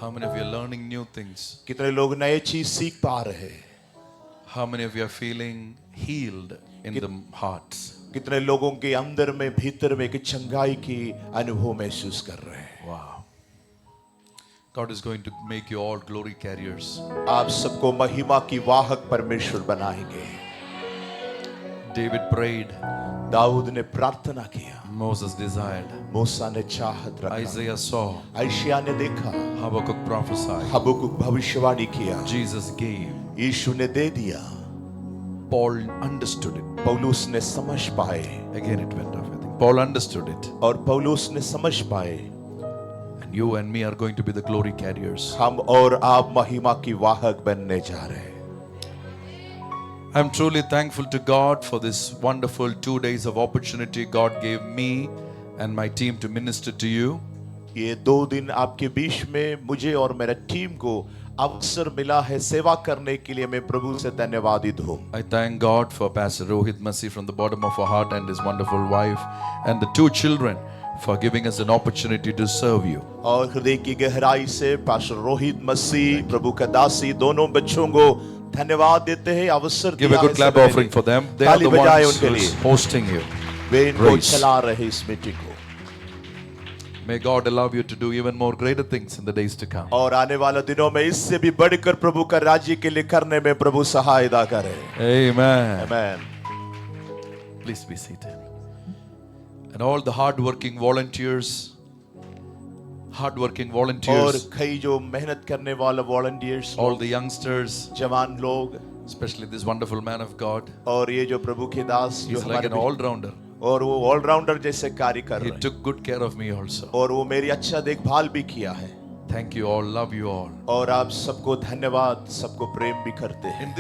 How many of you are learning new things? कितने लोग नए चीज सीख पा रहे हैं? How many of you are feeling healed in the hearts? कितने लोगों के अंदर में भीतर में एक चंगाई की अनुभव महसूस कर रहे हैं? Wow. God is going to make you all glory carriers. आप सबको महिमा की वाहक परमेश्वर बनाएंगे। David prayed. दाऊद ने प्रार्थना किया, Moses desired. मूसा ने चाहत रखा, Isaiah saw. आयशिया ने देखा, Habakkuk prophesied. हबक्कुक भविष्यवाणी किया, Jesus gave. यीशु ने दे दिया, Paul understood it. पौलुस ने समझ पाए, Again it went off, I think. Paul understood it. और पौलुस ने समझ पाए। And you and me are going to be the glory carriers. हम और आप महिमा की वाहक बनने जा रहे हैं। I'm truly thankful to God for this wonderful 2 days of opportunity God gave me and my team to minister to you. ये 2 दिन आपके बीच में मुझे और मेरा टीम को अवसर मिला है सेवा करने के लिए। मैं प्रभु से धन्यवादित हूँ। I thank God for Pastor Rohit Masi from the bottom of our heart and his wonderful wife and the 2 children for giving us an opportunity to serve you. और हृदय की गहराई से पास्टर रोहित मसीह, प्रभु का दासी, दोनों बच्चों को धन्यवाद देते हैं। अवसर Give a good clap offering for them. They are the ones who's hosting you. वे इनको चला रहे इस मीटिंग को। May God allow you to do even more greater things in the days to come. और आने वाले दिनों में इससे भी बढ़कर प्रभु का राज्य के लिए करने में प्रभु सहायता करे। Amen. Amen. Please be seated. And all the hard-working volunteers, और कई जो मेहनत करने वाले वॉलंटियर्स, all the youngsters, जवान लोग, especially this wonderful man of God. और ये जो प्रभु के दास जो He's like an all-rounder. और वो ऑलराउंडर जैसे कार्य कर He रहे हैं। took good care of me also. और वो मेरी अच्छा देखभाल भी किया है। Thank you all, love you all. और आप सबको धन्यवाद, सबको प्रेम भी करते हैं।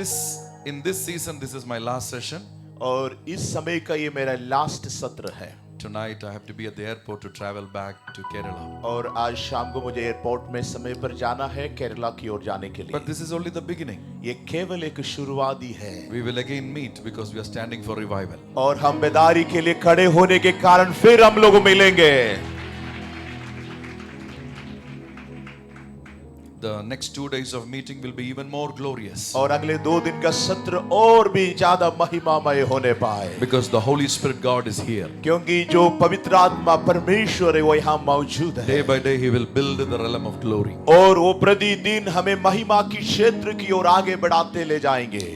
In this season, this is my last session. और इस समय का ये मेरा लास्ट सत्र है। Tonight I have to be at the airport to travel back to Kerala. और आज शाम को मुझे एयरपोर्ट में समय पर जाना है केरला की ओर जाने के लिए। But this is only the beginning. ये केवल एक शुरुआती है। We will again meet because we are standing for revival. और हम बेदारी के लिए खड़े होने के कारण फिर हम लोग मिलेंगे। The next 2 days of meeting will be even more glorious. और अगले 2 दिन का सत्र और भी ज्यादा महिमामय होने पाए। Because the Holy Spirit God is here. क्योंकि जो पवित्र आत्मा परमेश्वर है वो यहाँ मौजूद है। Day by day He will build the realm of glory. और वो प्रतिदिन हमें महिमा की क्षेत्र की ओर आगे बढ़ाते ले जाएंगे।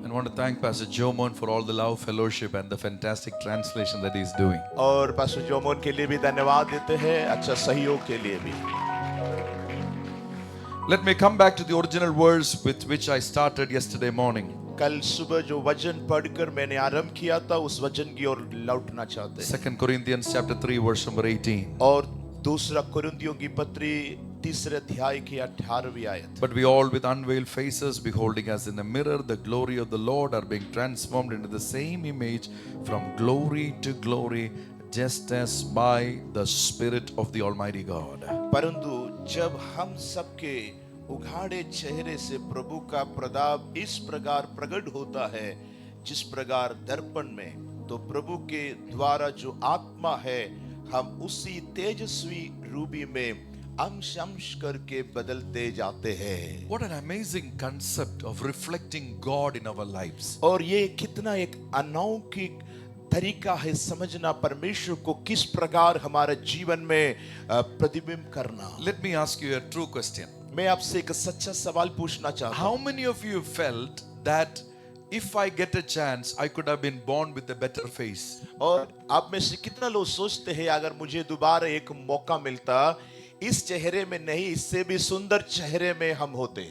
I want to thank Pastor Jomon for all the love fellowship and the fantastic translation that he is doing. और पास्टर जोमोन के लिए भी धन्यवाद देते हैं, अच्छा सहयोग के लिए भी। Let me come back to the original verse with which I started yesterday morning. कल सुबह जो वचन पढ़कर मैंने आरंभ किया था उस वचन की ओर लौटना चाहते हैं। 2 Corinthians chapter 3 verse number 18. और दूसरा कुरिन्थियों की पत्री 3 अध्याय की 18वीं आयत। But we all with unveiled faces beholding as in a mirror the glory of the Lord are being transformed into the same image from glory to glory just as by the Spirit of the Almighty God. परंतु जब हम सबके उघाड़े चेहरे से प्रभु का प्रताप इस प्रकार प्रकट होता है जिस प्रकार दर्पण में, तो प्रभु के द्वारा जो आत्मा है हम उसी तेजस्वी रूपी में अंश अंश करके बदलते जाते हैं। What an amazing concept of reflecting God in our lives. और ये कितना एक अनौखी तरीका है समझना परमेश्वर को किस प्रकार हमारे जीवन में प्रतिबिंब करना। Let me ask you a true question. मैं आपसे एक सच्चा सवाल पूछना चाहता हूँ। How many of you felt that if I get a chance I could have been born with a better face? और आप में से कितना लोग सोचते हैं अगर मुझे दोबारा एक मौका मिलता इस चेहरे में नहीं इससे भी सुंदर चेहरे में हम होते।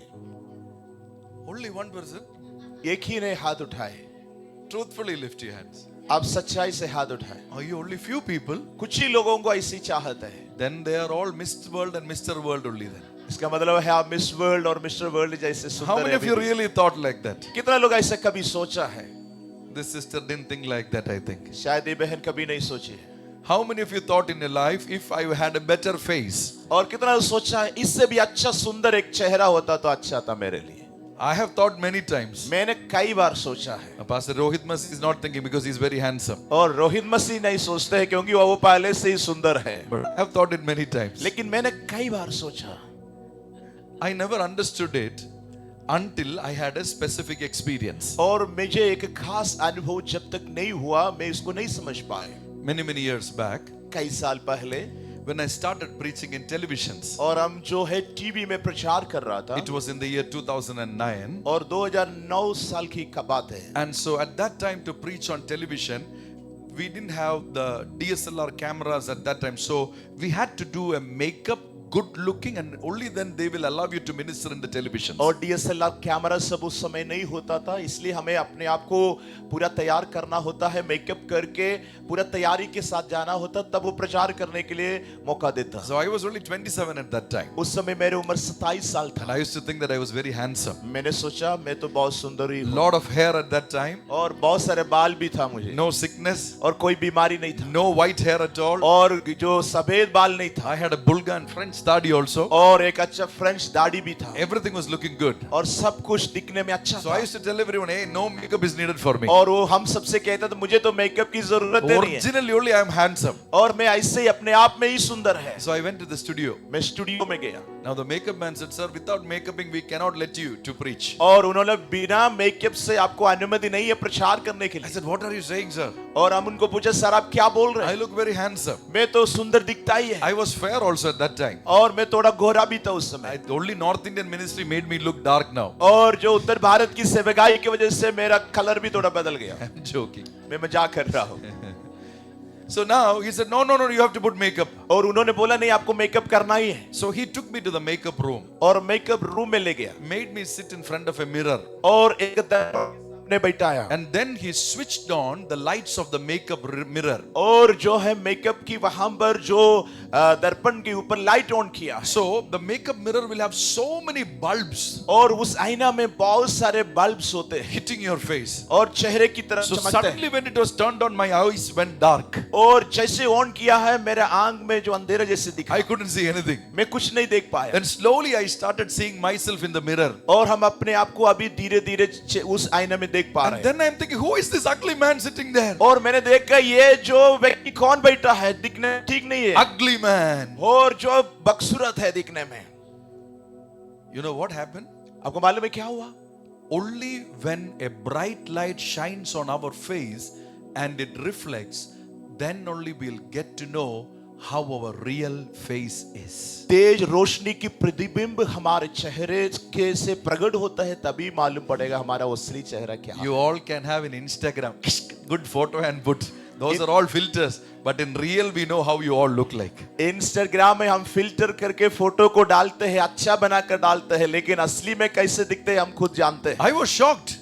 Only one person. एक ही ने हाथ उठाए। Truthfully lift your hands. आप सच्चाई से हाथ उठाए। Are you only few people? कुछ ही लोगों को ऐसी चाहत है। Then they are all Mr. World and Mr. World only then. इसका मतलब है आप मिस वर्ल्ड और मिस्टर वर्ल्ड जैसे सुंदर How many of you really thought like that? कितना लोग ऐसा कभी सोचा है? This sister didn't think like that, I think. शायद ये बहन कभी नहीं सोची। How many of you thought in your life if I had a better face? और कितना लोग सोचा है इससे भी अच्छा सुंदर एक चेहरा होता तो अच्छा था मेरे लिए। I have thought many times. मैंने कई बार सोचा है। Pastor Rohit Masi is not thinking because he is very handsome. और रोहित मसीह नहीं सोचते हैं क्योंकि वो पहले से ही सुंदर है। But I have thought it many times. लेकिन मैंने कई बार सोचा I never understood it until I had a specific experience. और मुझे एक खास अनुभव जब तक नहीं हुआ मैं इसको नहीं समझ पाया। Many years back, कई साल पहले when I started preaching in televisions, और हम जो है टीवी में प्रचार कर रहा था, it was in the year 2009. और 2009 साल की का बात है। And so at that time to preach on television, we didn't have the DSLR cameras at that time. So we had to do a makeup, good looking, and only then they will allow you to minister in the television. और DSLR camera सब उस समय नहीं होता था, इसलिए हमें अपने आप को पूरा तैयार करना होता है, मेकअप करके पूरा तैयारी के साथ जाना होता, तब वो प्रचार करने के लिए मौका देता। So I was only 27 at that time. उस समय मेरी उम्र 27 साल And था। I used to think that I was very handsome. मैंने सोचा मैं तो बहुत सुंदर ही हूँ, Lot of hair at that time. और बहुत सारे बाल भी था मुझे, No sickness. और कोई बीमारी नहीं था, No white hair at all. और जो सफेद बाल नहीं था, I had a Bulgar French दाढ़ी also. और एक अच्छा फ्रेंच दाढ़ी भी था, Everything was looking good. और सब कुछ दिखने में अच्छा So I था। used to tell everyone, hey, no makeup is needed for me. और वो हम सबसे कहता था मुझे तो मेकअप की जरूरत नहीं है, Originally only I am handsome. और मैं ऐसे ही अपने आप में ही सुंदर है। So I went to the studio. मैं स्टूडियो में गया, Now the makeup man said, sir, without makeuping we cannot let you to preach. और उन्होंने बिना मेकअप से आपको अनुमति नहीं है प्रचार करने के I लिए। said, what are you saying, sir? और हम उनको पूछा सर आप क्या बोल रहे I हैं? look very handsome. मैं तो सुंदर दिखता ही है, I was fair also at that time. और मैं थोड़ा गोरा भी था उस समय, Only North Indian ministry made me look dark now. और जो उत्तर भारत की सेवकाई की वजह से मेरा कलर भी थोड़ा बदल गया। I'm joking. मैं मजाक कर रहा हूँ। So now he said, no, you have to put makeup. और उन्होंने बोला नहीं आपको मेकअप करना ही है, So he took me to the makeup room, और मेकअप रूम में ले गया, made me sit in front of a mirror. और एक दर्पण ने बैठाया, And then he switched on the lights of the makeup mirror. और जो है मेकअप की वहां पर जो दर्पण के ऊपर लाइट ऑन किया। So the makeup mirror will have so many bulbs और उस आईना में बहुत सारे बल्ब्स होते हैं, hitting your face. और चेहरे की तरफ So चमकते suddenly हैं। when it was turned on, my eyes went dark. और जैसे ऑन किया है मेरे आंख में जो अंधेरा जैसे दिखा, I couldn't see anything. मैं कुछ नहीं देख पाया। Then slowly I started seeing myself in the mirror. और हम अपने आप को अभी धीरे धीरे उस आईना में देख पा And रहे हैं। then I'm thinking, who is this ugly man sitting there? और मैंने देखा ये जो व्यक्ति कौन बैठा है, दिखने में ठीक नहीं है, Ugly man. और जो बदसूरत है दिखने में। You know what happened? आपको मालूम है क्या हुआ? Only when a bright light shines on our face and it reflects, then only we'll get to know how our real face is. तेज रोशनी की प्रतिबिंब हमारे चेहरे के से प्रकट होता है, तभी मालूम पड़ेगा हमारा असली चेहरा क्या है। You all can have in Instagram good photo and put. Those are all filters, but in real we know how you all look like. Instagram में हम फिल्टर करके फोटो को डालते हैं, अच्छा बनाकर डालते हैं, लेकिन असली में कैसे दिखते हैं हम खुद जानते हैं। I was shocked.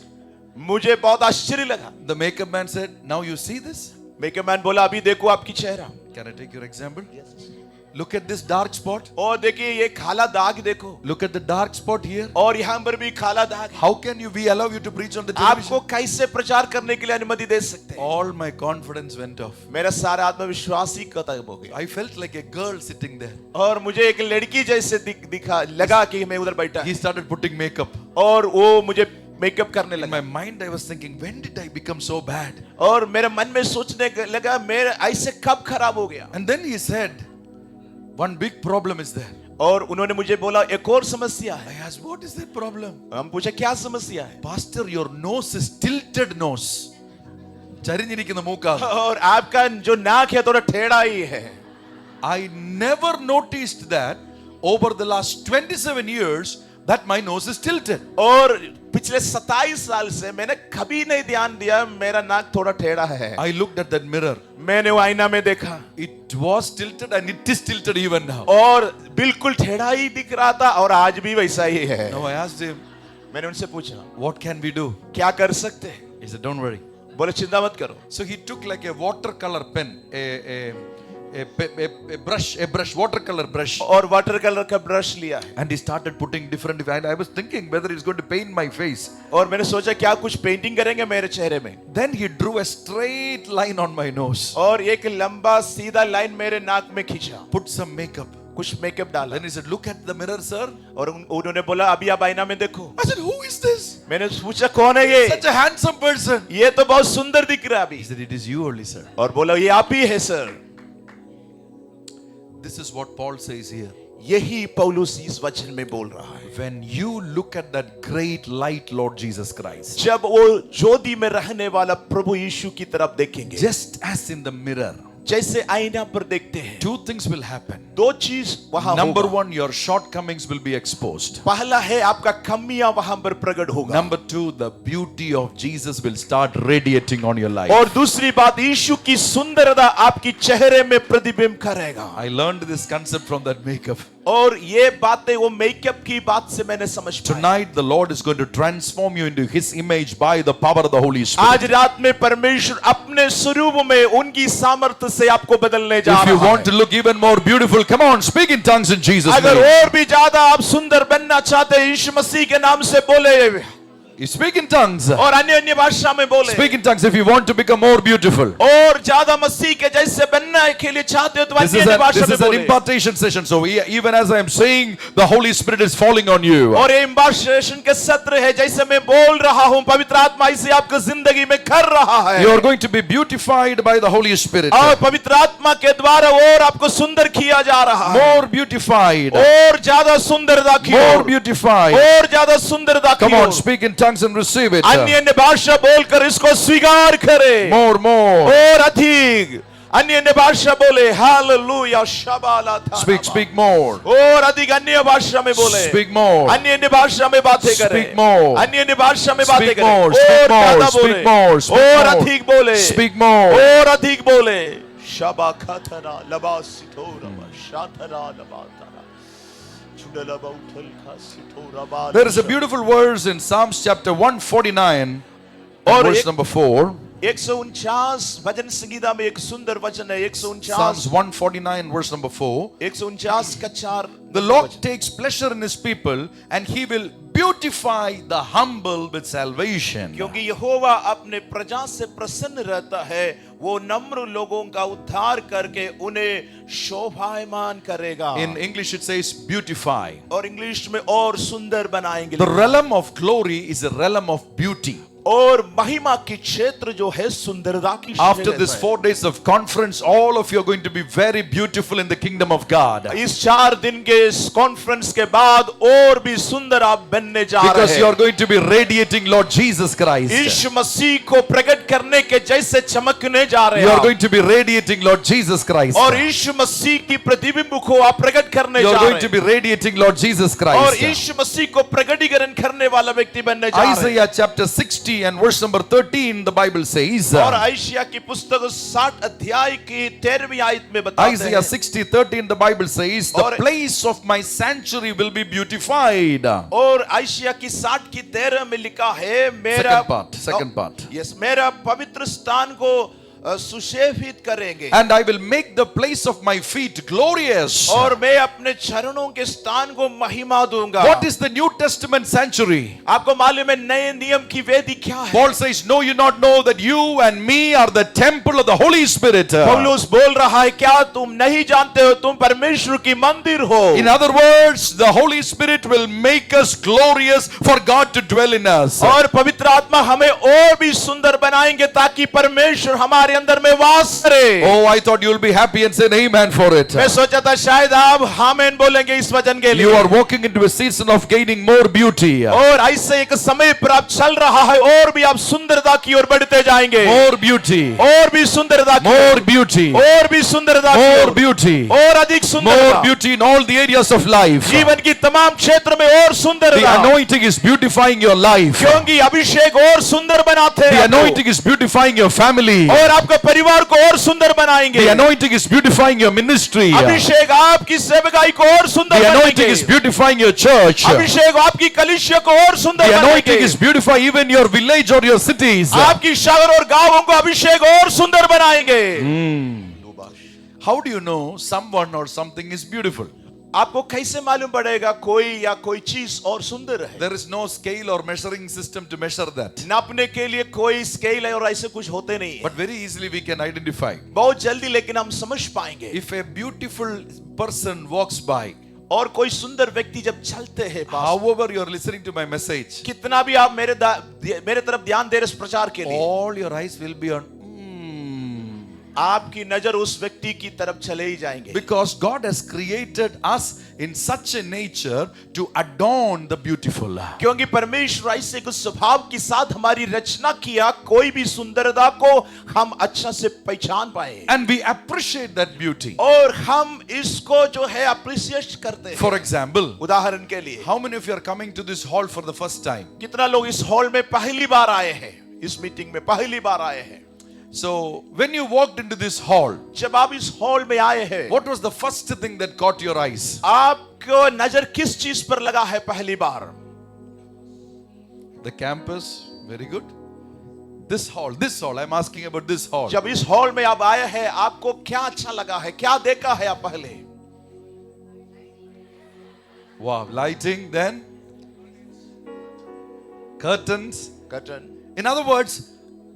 मुझे बहुत आश्चर्य लगा। The makeup man said, now you see this? Makeup man बोला अभी देखो आपकी चेहरा, Can I take your example? Look at this dark spot. और देखिए ये काला दाग देखो, Look at the dark spot here. और यहाँ पर भी काला दाग है। How can we allow you to preach on the television? आपको कैसे प्रचार करने के लिए अनुमति दे सकते हैं? All my confidence went off. मेरा सारा आत्मविश्वास ही खत्म हो गया, I felt like a girl sitting there. और मुझे एक लड़की जैसे दिखा लगा कि मैं उधर बैठा, He started putting makeup. और वो मुझे मेकअप करने In लगा। my mind, I was thinking, when did I become so bad? और मेरे मन में सोचने लगा मेरा ऐसे कब खराब हो गया। And then he said, one big problem is there. और उन्होंने मुझे बोला एक और समस्या I है। asked, what is that problem? हम पूछे क्या समस्या है? Pastor, your nose is tilted nose. ചരിഞ്ഞിരിക്കുന്ന മൂക്കാണ്. और आपका जो नाक है थोड़ा टेढ़ा ही है। I never noticed that over the last 27 years that my nose is tilted. और पिछले 27 साल से मैंने कभी नहीं ध्यान दिया मेरा नाक थोड़ा टेढ़ा है। I looked at that mirror. मैंने वो आईना में देखा, It was tilted and it is tilted even now. और बिल्कुल टेढ़ा ही दिख रहा था, और आज भी वैसा ही है। Now I asked him, मैंने उनसे पूछा what can we do? क्या कर सकते हैं? He said, don't worry. बोले चिंता मत करो। So he took like a watercolor pen, a brush, watercolor brush. और वाटर कलर का ब्रश लिया है, And he started putting different. And I was thinking whether he's going to paint my face. और मैंने सोचा क्या कुछ पेंटिंग करेंगे मेरे चेहरे में। Then he drew a straight line on my nose. और एक लंबा सीधा लाइन मेरे नाक में खींचा, Put some makeup. कुछ मेकअप डाला। Then he said, look at the mirror, sir. और उन्होंने बोला अभी आप आईना में देखो। I said, who is this? मैंने पूछा कौन है ये? Such a handsome person. ये तो बहुत सुंदर दिख रहा है अभी। He said, it is you only, sir. और बोला ये आप ही है sir. This is what Paul says here. यही पौलुस इस वचन में बोल रहा है। When you look at that great light, Lord Jesus Christ, जब वो ज्योति में रहने वाला प्रभु यीशु की तरफ देखेंगे, just as in the mirror, जैसे आईना पर देखते हैं, two things will happen. दो चीज वहां Number होगा। one, your shortcomings will be exposed. पहला है आपका कमियां वहां पर प्रकट होगा। Number two, the beauty of Jesus will start radiating on your life. और दूसरी बात, यीशु की सुंदरता आपकी चेहरे में प्रतिबिंब करेगा। I learned this concept from that makeup. और ये बातें वो मेकअप की बात से मैंने समझ पाई। Tonight, the Lord is going to transform you into His image by the power of the Holy Spirit. आज रात में परमेश्वर अपने स्वरूप में उनकी सामर्थ्य से आपको बदलने जा If you रहा want है। to look even more beautiful, come on, speak in tongues in Jesus' अगर name. और भी ज्यादा आप सुंदर बनना चाहते हैं, यीशु मसीह के नाम से बोले You speak in tongues. और अन्य अन्य भाषा में बोले। Speak in tongues if you want to become more beautiful. और ज्यादा मसीह के जैसे बनने के लिए चाहते हो तो This अन्य is अन्य an भाषा में impartation बोले। impartation session. So even as I am saying, the Holy Spirit is falling on you. और ये इम्पार्टेशन के सत्र है, जैसे मैं बोल रहा हूँ पवित्र आत्मा इसे आपकी जिंदगी में कर रहा है। You are going to be beautified by the Holy Spirit. और पवित्र आत्मा के द्वारा और आपको सुंदर किया जा रहा है। More beautified. और ज्यादा सुंदरता की More ओर, beautified. और ज्यादा सुंदरता की Come on, ore. speak in tongues and receive it. अन्य अन्य भाषा बोलकर इसको स्वीकार करे। More. और अधिक अन्य अन्य भाषा बोले। हालेलुया शबाला था। Speak more. और अधिक अन्य भाषा में बोले। Speak more. अन्य अन्य भाषा में बातें करें। Speak more. अन्य अन्य भाषा में बातें Speak करें। more. और Speak more. ज्यादा Speak बोले। more. Speak और more. अधिक बोले। Speak more. और अधिक बोले। शबा खतरा लबा सिथोरा शातरा लबा तारा चुडलबा उठल का सिथोरा बा। There is a beautiful verse in Psalms chapter 149, और verse एक- number 4. 149 भजन संगीता में एक सुंदर वचन है। 149 Psalms 149, verse number 4. 149 का 4। The Lord takes pleasure in His people, and He will beautify the humble with salvation. क्योंकि यहोवा अपने प्रजा से प्रसन्न रहता है, वो नम्र लोगों का उद्धार करके उन्हें शोभायमान करेगा। In English, it says beautify. और इंग्लिश में और सुंदर बनाएंगे। The realm of glory is a realm of beauty. और महिमा की क्षेत्र जो है सुंदरता की After क्षेत्र this है। 4 days of conference, all of you are going to be very beautiful in the kingdom of God. इस 4 दिन के इस कॉन्फ्रेंस के बाद और भी सुंदर आप बनने जा रहे Because you are हैं। going to be radiating Lord Jesus Christ. यीशु मसीह को प्रकट करने के जैसे चमकने जा रहे You are हैं। going to be radiating Lord Jesus Christ. और यीशु मसीह की प्रतिबिंब को आप प्रकट करने You जा are रहे going to हैं। be radiating Lord Jesus और Christ. यीशु मसीह को प्रकटीकरण करने वाला व्यक्ति बनने जा रहे हैं। Isaiah chapter 60 and verse number 13, the Bible says, और आयशिया की पुस्तक 60 अध्याय की 13वीं आयत में बताते Isaiah हैं। 60:13, the Bible says, the और- place of my sanctuary will be beautified. और आयशिया की 60 की 13 में लिखा है मेरा Second part. यस मेरा पवित्र स्थान को सुशोभित करेंगे। And I will make the place of my feet glorious. और मैं अपने चरणों के स्थान को महिमा दूंगा। What is the New Testament sanctuary? आपको मालूम है नए नियम की वेदी क्या है? Paul says, no, you not know that you and me are the temple of the Holy Spirit. पौलुस बोल रहा है क्या तुम नहीं जानते हो तुम परमेश्वर की मंदिर हो? In other words, the Holy Spirit will make us glorious for God to dwell in us. और पवित्र आत्मा हमें और भी सुंदर बनाएंगे ताकि परमेश्वर हमारे अंदर में वास करे। Oh, I thought you'll be happy and say an amen for it. मैं सोचा था शायद आप आमीन बोलेंगे इस वचन के You लिए। are walking into a season of gaining more beauty. और ऐसे एक समय पर आप चल रहा है और भी आप सुंदरता की ओर बढ़ते जाएंगे। More beauty. और भी सुंदरता की More beauty. और भी सुंदरता की More ओर, beauty. और अधिक More सुंदरता। beauty in all the areas of life. जीवन की तमाम क्षेत्र में और The सुंदरता। anointing is beautifying your life. क्योंकि अभिषेक और सुंदर बनाते The हैं anointing is beautifying your family. और आपके परिवार को और सुंदर बनाएंगे। The anointing is beautifying your ministry. अभिषेक आपकी सेवकाई को और सुंदर The anointing बनाएंगे। is beautifying your church. अभिषेक आपकी कलीसिया को और सुंदर The anointing बनाएंगे। is beautifying even your village or your cities. आपकी शहर और गांवों को अभिषेक और सुंदर बनाएंगे। How do you know someone or something is beautiful? आपको कैसे मालूम पड़ेगा कोई या कोई चीज और सुंदर है? There is no scale or measuring system to measure that. नापने के लिए कोई स्केल है और ऐसे कुछ होते नहीं है। But very easily we can identify. बहुत जल्दी लेकिन हम समझ पाएंगे। If a beautiful person walks by, और कोई सुंदर व्यक्ति जब चलते हैं पास, however you are listening to my message, कितना भी आप मेरे तरफ ध्यान दे रहे इस प्रचार के लिए, all your eyes will be on. आपकी नजर उस व्यक्ति की तरफ चले ही जाएंगे। Because God has created us in such a nature to adorn the beautiful. क्योंकि परमेश्वर ऐसे कुछ स्वभाव के साथ हमारी रचना किया, कोई भी सुंदरता को हम अच्छा से पहचान पाए And we appreciate that beauty. और हम इसको जो है अप्रिशिएट करते हैं। For example, उदाहरण के लिए, how many of you are coming to this hall for the first time? कितना लोग इस हॉल में पहली बार आए हैं, इस मीटिंग में पहली बार आए हैं? So, when you walked into this hall, जब आप इस हॉल में आए हैं, what was the first thing that caught your eyes? आपको नजर किस चीज पर लगा है पहली बार? The campus, very good. This hall, I'm asking about this hall. जब इस हॉल में आप आए हैं, आपको क्या अच्छा लगा है, क्या देखा है आप पहले? Wow, lighting, then curtains. Curtain. In other words,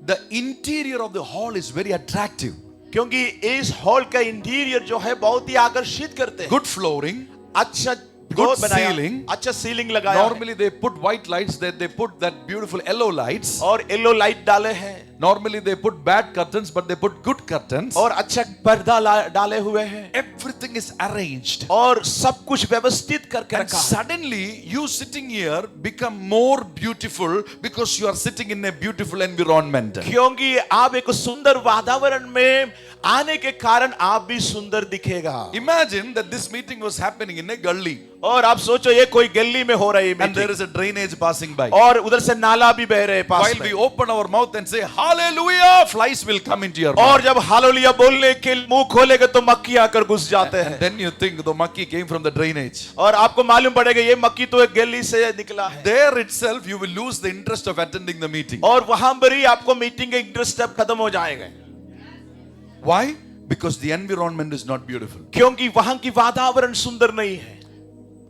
the interior of the hall is very attractive. क्योंकि इस हॉल का इंटीरियर जो है बहुत ही आकर्षित करते हैं। Good flooring, अच्छा good बनाया, ceiling. अच्छा सीलिंग लगाया है। Normally they put white lights, they put that beautiful yellow lights. और येलो लाइट डाले हैं। Normally they put bad curtains, but they put good curtains. और अच्छा पर्दा डाले हुए हैं। Everything is arranged. और सब कुछ व्यवस्थित करके And रखा है। suddenly you sitting here become more beautiful because you are sitting in a beautiful environment. क्योंकि आप एक सुंदर वातावरण में आने के कारण आप भी सुंदर दिखेगा। Imagine that this meeting was happening in a gully और आप सोचो ये कोई गली में हो रही and there meeting is a drainage passing by. और उधर से नाला भी बह रहे पास While में। we open our mouth and say hallelujah, flies will come into your और mouth. जब हालेलुया बोलने के मुंह खोलेगे तो मक्खी आकर घुस जाते And हैं। then you think the monkey came from the drainage. और आपको मालूम पड़ेगा ये मक्खी तो एक गली से निकला है। There itself you will lose the interest of attending the meeting. और वहां पर ही आपको मीटिंग का इंटरेस्ट अब खत्म हो जाएगा। Why? Because the environment is not beautiful. क्योंकि वहां की वातावरण सुंदर नहीं है।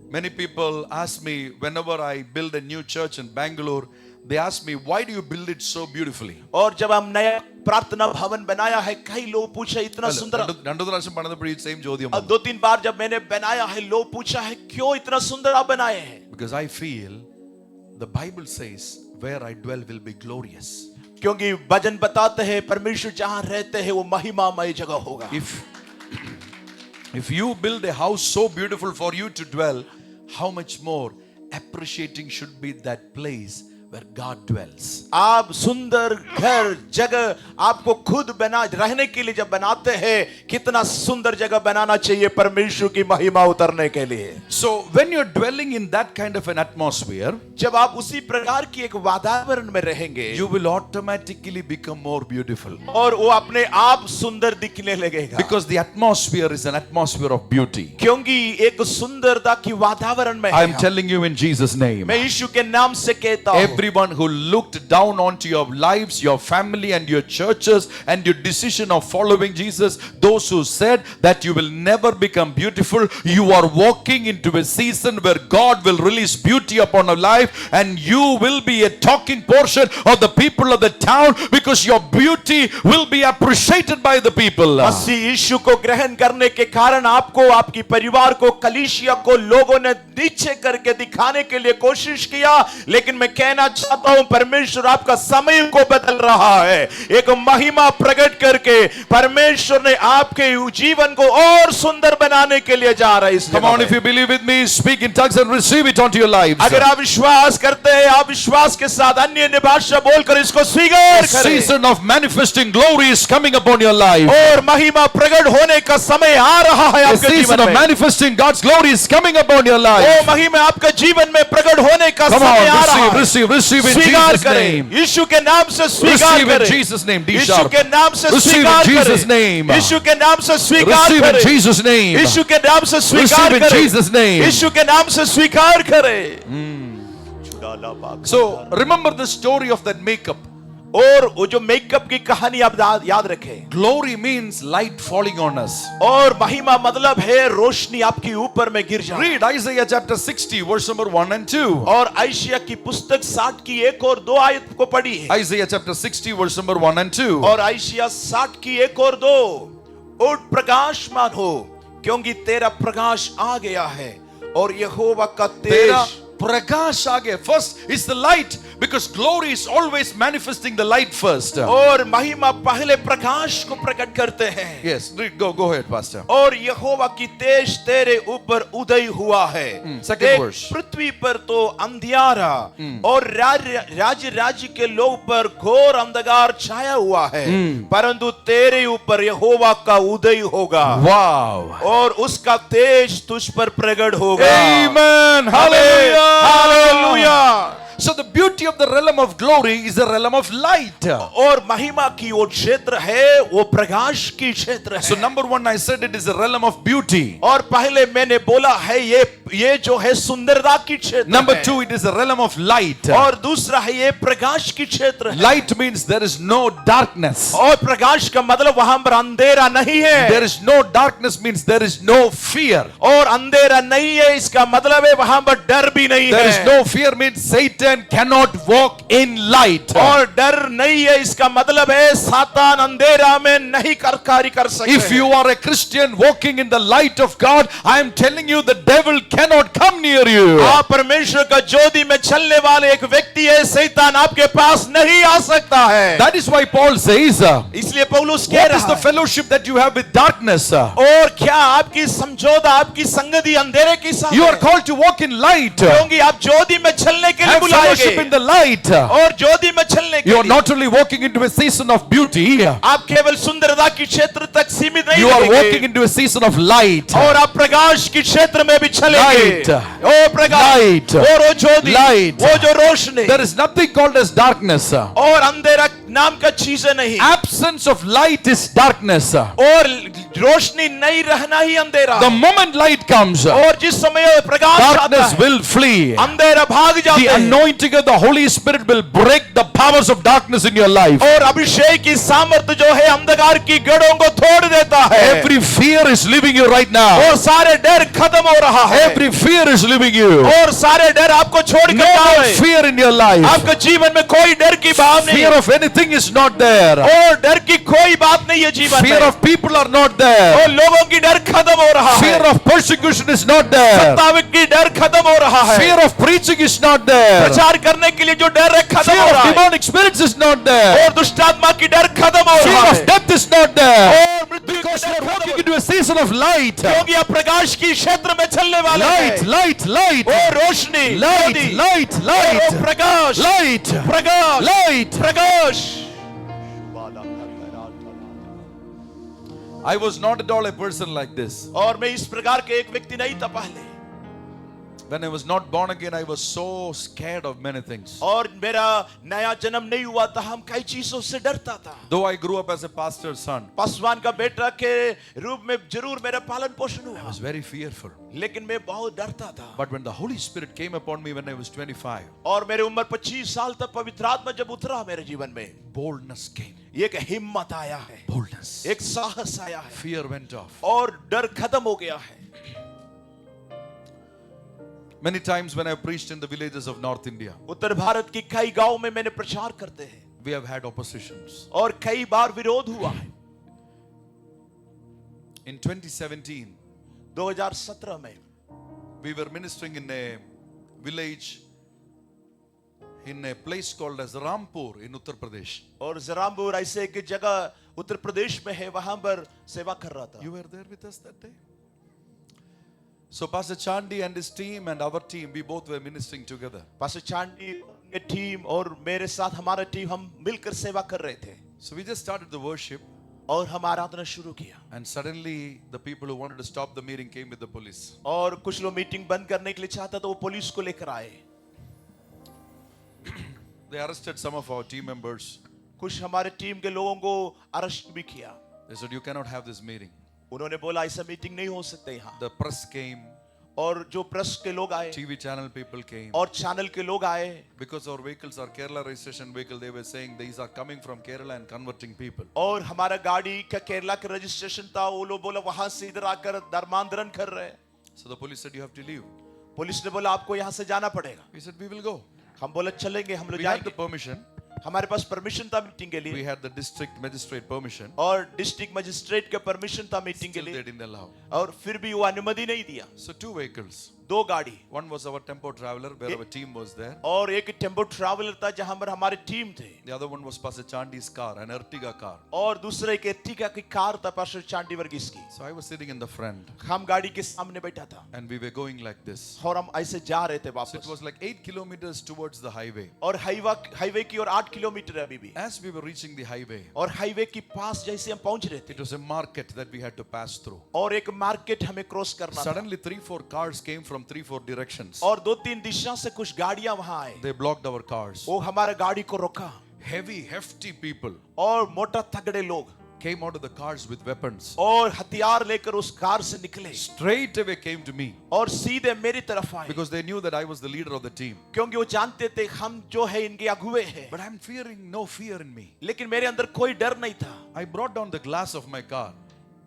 Many people ask me whenever I build a new church in Bangalore, they ask me, why do you build it so beautifully? और जब हम नया प्रार्थना भवन बनाया है, कई लोग पूछे इतना सुंदर। രണ്ടു പ്രാവശ്യം പണിതപ്പോൾ ഈ same ചോദ്യം अब 2-3 बार जब मैंने बनाया है, लोग पूछा है क्यों इतना सुंदर आप बनाए हैं? Because I feel the Bible says where I dwell will be glorious. क्योंकि वचन बताते हैं परमेश्वर जहां रहते हैं वो महिमामय जगह होगा। If you build a house so beautiful for you to dwell, how much more appreciating should be that place where God dwells. आप सुंदर घर जगह आपको खुद बना रहने के लिए जब बनाते हैं, कितना सुंदर जगह बनाना चाहिए परमेश्वर की महिमा उतरने के लिए। So when you're dwelling in that kind of an atmosphere, जब आप उसी प्रकार की एक वातावरण में रहेंगे, you will automatically become more beautiful. और वो अपने आप सुंदर दिखने लगेगा। Because the atmosphere is an atmosphere of beauty. क्योंकि एक सुंदरता की वातावरण में I am है। telling you in Jesus' name. मैं यीशु के नाम से कहता हूँ, Everyone who looked down onto your lives, your family and your churches and your decision of following Jesus, those who said that you will never become beautiful, you are walking into a season where God will release beauty upon a life and you will be a talking portion of the people of the town because your beauty will be appreciated by the people. मसीह यीशु को ग्रहण करने के कारण आपको, आपकी परिवार को, कलीसिया को लोगों ने नीचे करके दिखाने के लिए कोशिश किया, लेकिन मैं कहना चाहता हूं परमेश्वर आपका समय को बदल रहा है। एक महिमा प्रकट करके परमेश्वर ने आपके जीवन को और सुंदर बनाने के लिए जा रहा है। Come on, if you believe with me, speak in tongues and receive it onto your lives. अगर आप विश्वास करते हैं, आप विश्वास के साथ अन्य भाषा बोलकर इसको स्वीकार The करें। season of manifesting glory is coming upon your life. और महिमा प्रकट होने का समय आ रहा है The आपके season जीवन of में। manifesting God's glory is coming upon your O life. महिमा आपके जीवन में प्रकट होने का Come समय आ on, रहा है। receive in स्वीकार Jesus' करें, name. यीशु के नाम से स्वीकार Receive in करें, Jesus' name. D यीशु sharp. के नाम से Receive in स्वीकार Jesus' करें, name. यीशु के नाम से स्वीकार Receive in करें, Jesus' name. यीशु के नाम से स्वीकार Receive in करें, Jesus' name. यीशु के नाम से स्वीकार करें। So remember the story of that makeup. और वो जो मेकअप की कहानी आप याद रखें। Glory means light falling on us. और महिमा मतलब है रोशनी आपके ऊपर में गिर जाए। Read Isaiah chapter 60 verse number 1 and 2. और आयशिया की पुस्तक 60 की 1 और 2 आयत को पढ़ी है। Isaiah chapter 60 verse number 1 and 2. और आयशिया 60 की 1 और 2, उठ प्रकाशमान हो क्योंकि तेरा प्रकाश आ गया है और यहोवा का तेरा तेज। प्रकाश आ गया. First is the light, Because glory is always manifesting the light first. और महिमा पहले प्रकाश को प्रकट करते हैं। Yes, read, go ahead, Pastor. और यहोवा की तेज तेरे ऊपर उदय हुआ है। second देख, verse. पृथ्वी पर तो अंधियारा और राज्य राज्य के लोग पर घोर अंधकार छाया हुआ है, परंतु तेरे ऊपर यहोवा का उदय होगा। Wow. और उसका तेज तुझ पर प्रकट होगा। Amen. Hallelujah. Hallelujah. So the beauty of the realm of glory is the realm of light. और महिमा की वो क्षेत्र है, वो प्रकाश की क्षेत्र है। So number one, I said it is a realm of beauty. और पहले मैंने बोला है ये जो है सुंदरता की क्षेत्र Number है। two, it is a realm of light. और दूसरा है ये प्रकाश की क्षेत्र है। Light means there is no darkness. और प्रकाश का मतलब वहां पर अंधेरा नहीं है। There is no darkness means there is no fear. और अंधेरा नहीं है इसका मतलब है वहां पर डर भी नहीं There is है। no fear means Satan cannot walk in light. और डर नहीं है इसका मतलब है सातान अंधेरा में नहीं कार्य कर सकते। If you are a Christian walking in the light of God, I am telling you the devil cannot come near you. आप परमेश्वर का ज्योति में चलने वाले एक व्यक्ति है, शैतान आपके पास नहीं आ सकता है। That is why Paul says, इसलिए पौलुस कह what is रहा the है, fellowship that you have with darkness? और क्या आपकी समझौता आपकी संगति अंधेरे के साथ You are है? called to walk in light. क्योंकि आप ज्योति में चलने के लिए Have बुलाए fellowship गए। in the light. और ज्योति में चलने के You are लिए not only walking into a season of beauty, आप केवल सुंदरता की क्षेत्र तक सीमित नहीं you are रहेंगे, walking into a season of light. और आप प्रकाश की क्षेत्र में भी चलेंगे। Light. ओ प्रकाश, Light. और वो ज्योति, Light. वो जो रोशनी, There is nothing called as darkness. और अंधेरा नाम का चीजें नहीं, Absence of light is darkness. और रोशनी नहीं रहना ही अंधेरा। The moment light comes, और जिस समय प्रकाश आता darkness है, will flee. अंधेरा भाग जाता The है। anointing of the Holy Spirit will break the powers of darkness in your life. और अभिषेक की सामर्थ्य जो है अंधकार की गढ़ों को तोड़ देता है। Every fear is leaving you right now. और सारे डर खत्म हो रहा है। Every fear is leaving you. और सारे डर आपको छोड़ No कर more जाए। fear in your life. आपके जीवन में कोई डर की भाव नहीं, Fear of anything is not there. और डर की कोई बात नहीं है जीवन Fear में। of people are not there. और लोगों की डर खत्म हो रहा है। Fear of persecution is not there. सत्ताविक की डर खत्म हो रहा है। Fear of preaching is not there. प्रचार करने के लिए जो डर है खत्म Fear हो of रहा है। demonic spirits is not there. और दुष्टात्मा की डर खत्म हो Fear रहा of है। death is not there. और मृत्यु की Because you डर are खत्म walking हो- into a season of light. क्योंकि आप प्रकाश की क्षेत्र में चलने वाले Light, हैं। light, light. और रोशनी, Light, ज्योति, light, और light. Prakash, Light, Prakash, light. Prakash. I was not at all a person like this. और मैं इस प्रकार के एक व्यक्ति नहीं था पहले। When I was not born again, I was so scared of many things. और मेरा नया जन्म नहीं हुआ था, हम कई चीजों से डरता था। Though I grew up as a pastor's son, Paswan का बेटा के रूप में जरूर मेरा पालन पोषण I हुआ, was very fearful. लेकिन मैं बहुत डरता था। But when the Holy Spirit came upon me when I was 25, और मेरे उम्र 25 साल तक पवित्र आत्मा जब उतरा मेरे जीवन में, boldness came. एक हिम्मत आया है, Boldness. एक साहस आया है, Fear went off. और डर खत्म हो गया है। Many times when I preached in the villages of North India, उत्तर भारत की कई गांव में मैंने प्रचार करते हैं, we have had oppositions. और कई बार विरोध हुआ है। In 2017, 2017 में we were ministering in a village in a place called as Rampur in Uttar Pradesh. और जरामपुर ऐसे एक जगह उत्तर प्रदेश में है, वहां पर सेवा कर रहा था। You were there with us that day? So Pastor Chandi and his team and our team, we both were ministering together. Pastor Chandy के टीम और मेरे साथ हमारा टीम, हम मिलकर सेवा कर रहे थे, So we just started the worship, और हम आराधना शुरू किया। and suddenly the people who wanted to stop the meeting came with the police. और कुछ लोग मीटिंग बंद करने के लिए चाहता तो वो पुलिस को लेकर आए। They arrested some of our team members. कुछ हमारे टीम के लोगों को अरेस्ट भी किया। They said, you cannot have this meeting. उन्होंने बोला ऐसा मीटिंग नहीं हो सकता यहाँ। The press came, और जो प्रेस के लोग आए, TV channel people came. और चैनल के लोग आए, Because our vehicles are Kerala registration vehicle, they were saying these are coming from Kerala and converting people. और हमारा गाड़ी का केरला का रजिस्ट्रेशन था, वो लोग बोला वहां से इधर आकर धर्मांतरण कर रहे हैं। So the police said, you have to leave. Police ने बोला आपको यहाँ से जाना पड़ेगा। We said, we will go. हम बोला चलेंगे, हम लोग We had the जाएंगे। permission. हमारे पास परमिशन था मीटिंग के We लिए, had the district magistrate permission. और डिस्ट्रिक्ट मजिस्ट्रेट का परमिशन था मीटिंग के Still they लिए, didn't allow. और फिर भी वो अनुमति नहीं दिया। So two vehicles. दो गाड़ी, One was our tempo traveler where our team was there. और एक टेम्पो ट्रैवलर था जहां पर हमारी टीम थे, The other one was Pastor Chandi's car, an Ertiga car. और दूसरा एक एर्टिगा की कार था पास्टर चांडी वर्गीस की। So I was sitting in the front हम गाड़ी के सामने बैठा था and we were going like this. और हम ऐसे जा रहे थे So it वापस, was like 8 kilometers towards the highway. और हाईवे की ओर 8 किलोमीटर है अभी भी, As we were reaching the highway, और हाईवे के पास जैसे हम पहुंच रहे थे, it was a market that we had to pass through. और एक मार्केट हमें क्रॉस करना था, Suddenly 3-4 cars came from 3-4 directions. और 2-3 दिशा से कुछ गाड़ियां वहां आए, They blocked our cars. वो हमारे गाड़ी को रोका, Heavy, hefty people और मोटा तगड़े लोग came out of the cars with weapons. और हथियार लेकर उस कार से निकले, Straight away came to me और सीधे मेरी तरफ आए, because they knew that I was the leader of the team. क्योंकि वो जानते थे हम जो है इनके अगुवे हैं, But I'm fearing no fear in me. लेकिन मेरे अंदर कोई डर नहीं था, I brought down the glass of my car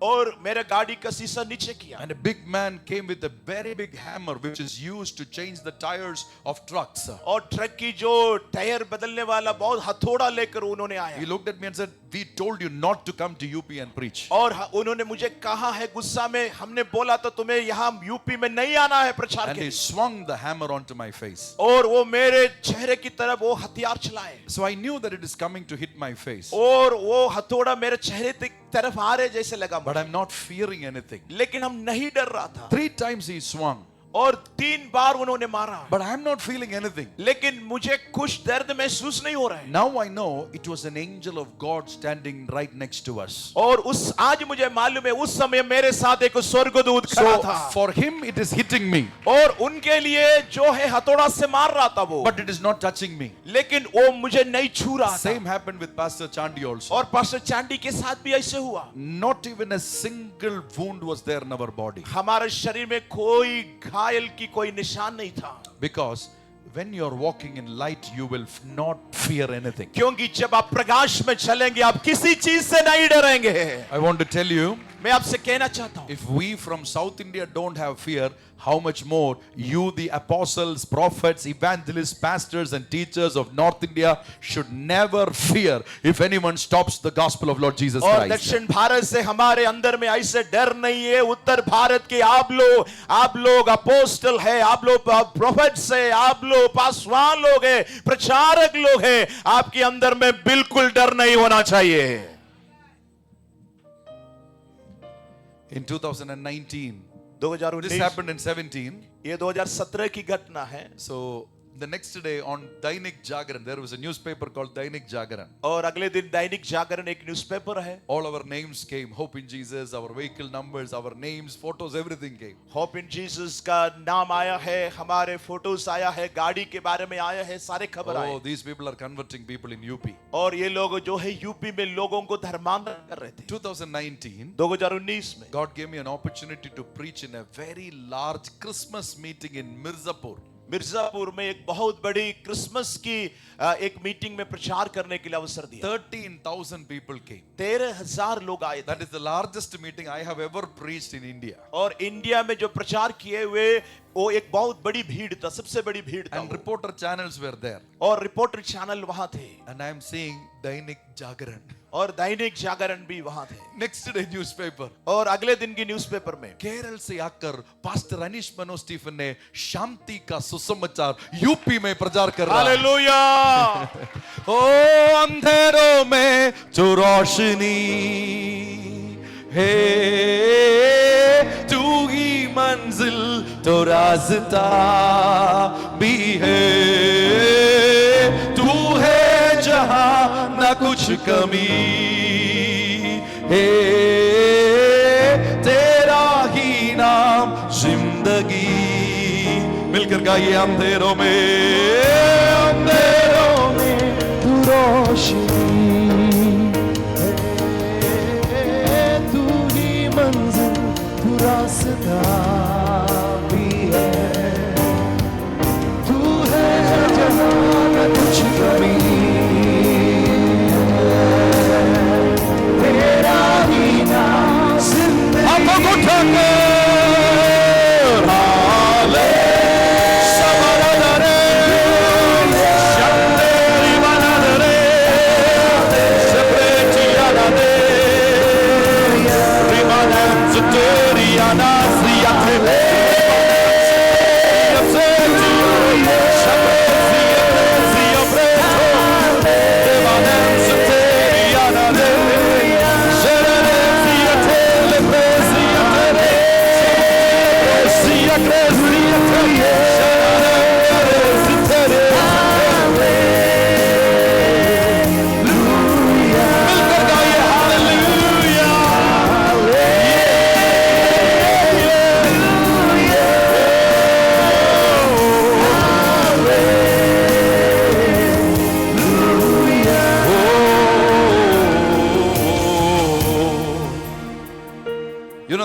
और मेरे गाड़ी का शीशा नीचे किया, and a big man came with a very big hammer which is used to change the tires of trucks. और ट्रक की जो टायर बदलने वाला बहुत हथौड़ा लेकर उन्होंने He आया, looked at me and said, "We told you not to come to UP and preach." और उन्होंने मुझे कहा है गुस्सा में, हमने बोला तो तुम्हें यहाँ यूपी में नहीं आना है प्रचार And के he लिए, swung the hammer onto my face. और वो मेरे चेहरे की तरफ वो हथियार चलाए, So I knew that it is coming to hit my face. और वो हथौड़ा मेरे चेहरे की तरफ आ रहे जैसे लगा But मुझे, I'm not fearing anything. लेकिन हम नहीं डर रहा था, 3 times he swung, और 3 बार उन्होंने मारा, but I'm not feeling anything. लेकिन मुझे कुछ दर्द महसूस नहीं हो रहा है, Now I know it was an angel of God standing right next to us. और उस आज मुझे मालूम है उस समय मेरे साथ एक स्वर्गदूत खड़ा So था, for him it is hitting me, और उनके लिए जो है हथौड़ा से मार रहा था वो, but it is not touching me. लेकिन वो मुझे नहीं छू रहा Same था, happened with Pastor Chandi also. और पास्टर चांडी के साथ भी ऐसे हुआ, Not even a single wound was there in our body. हमारे शरीर में कोई घायल की कोई निशान नहीं था, Because when you're walking in light, you will not fear anything. क्योंकि जब आप प्रकाश में चलेंगे आप किसी चीज से नहीं डरेंगे। I want to tell you, मैं आपसे कहना चाहता हूँ, if we from South India don't have fear, how much more you, the apostles, prophets, evangelists, pastors, and teachers of North India, should never fear if anyone stops the gospel of Lord Jesus और Christ. दक्षिण भारत से हमारे अंदर में ऐसे डर नहीं है, उत्तर भारत के आप लोग अपोस्टल है, आप लोग प्रोफेट्स है, आप लोग पासवान लोग है, प्रचारक लोग है, आपके अंदर में बिल्कुल डर नहीं होना चाहिए। In 2019, 2019 this happened in 17. ये 2017 की घटना है, So the next day on Dainik Jagaran, there was a newspaper called Dainik Jagaran. और अगले दिन दैनिक जागरण एक न्यूज़पेपर है, All our names came, Hope in Jesus, our vehicle numbers, our names, photos, everything came. Hope in Jesus का नाम आया है, हमारे फोटोज आया है, गाड़ी के बारे में आया है, सारे खबर Oh, आए, these people are converting people in UP. और ये लोग जो है यूपी में लोगों को धर्मांतरण कर रहे थे। 2019, 2019 में God gave me an opportunity to preach in a very large Christmas meeting in Mirzapur. Mirzapur में एक बहुत बड़ी क्रिसमस की एक मीटिंग में प्रचार करने के लिए अवसर दिया। 13,000 people came. 13,000 लोग आए थे, That is the largest meeting I have ever preached in India. और इंडिया में जो प्रचार किए हुए वो एक बहुत बड़ी भीड़ था, सबसे बड़ी भीड़ था And वो। reporter channels were there. और रिपोर्टर चैनल वहां थे, And I am seeing Dainik Jagaran. और दैनिक जागरण भी वहां थे, Next day newspaper. और अगले दिन की न्यूज़पेपर में केरल से आकर पास्टर अनीश मनोज स्टीफन ने शांति का सुसमाचार यूपी में प्रचार कर रहा है। हालेलुया। ओ अंधेरों में जो रोशनी है, तू ही मंजिल तो रास्ता भी है, तू है जहां ना कुछ कमी है, तेरा ही नाम जिंदगी। मिलकर गाइए, अंधेरों में तू रोशनी है, तू ही मंजिल तू रास्ता भी है, तू है जहां न कुछ कमी है, तेरा ही नाम जिंदगी। आंखों को उठाकर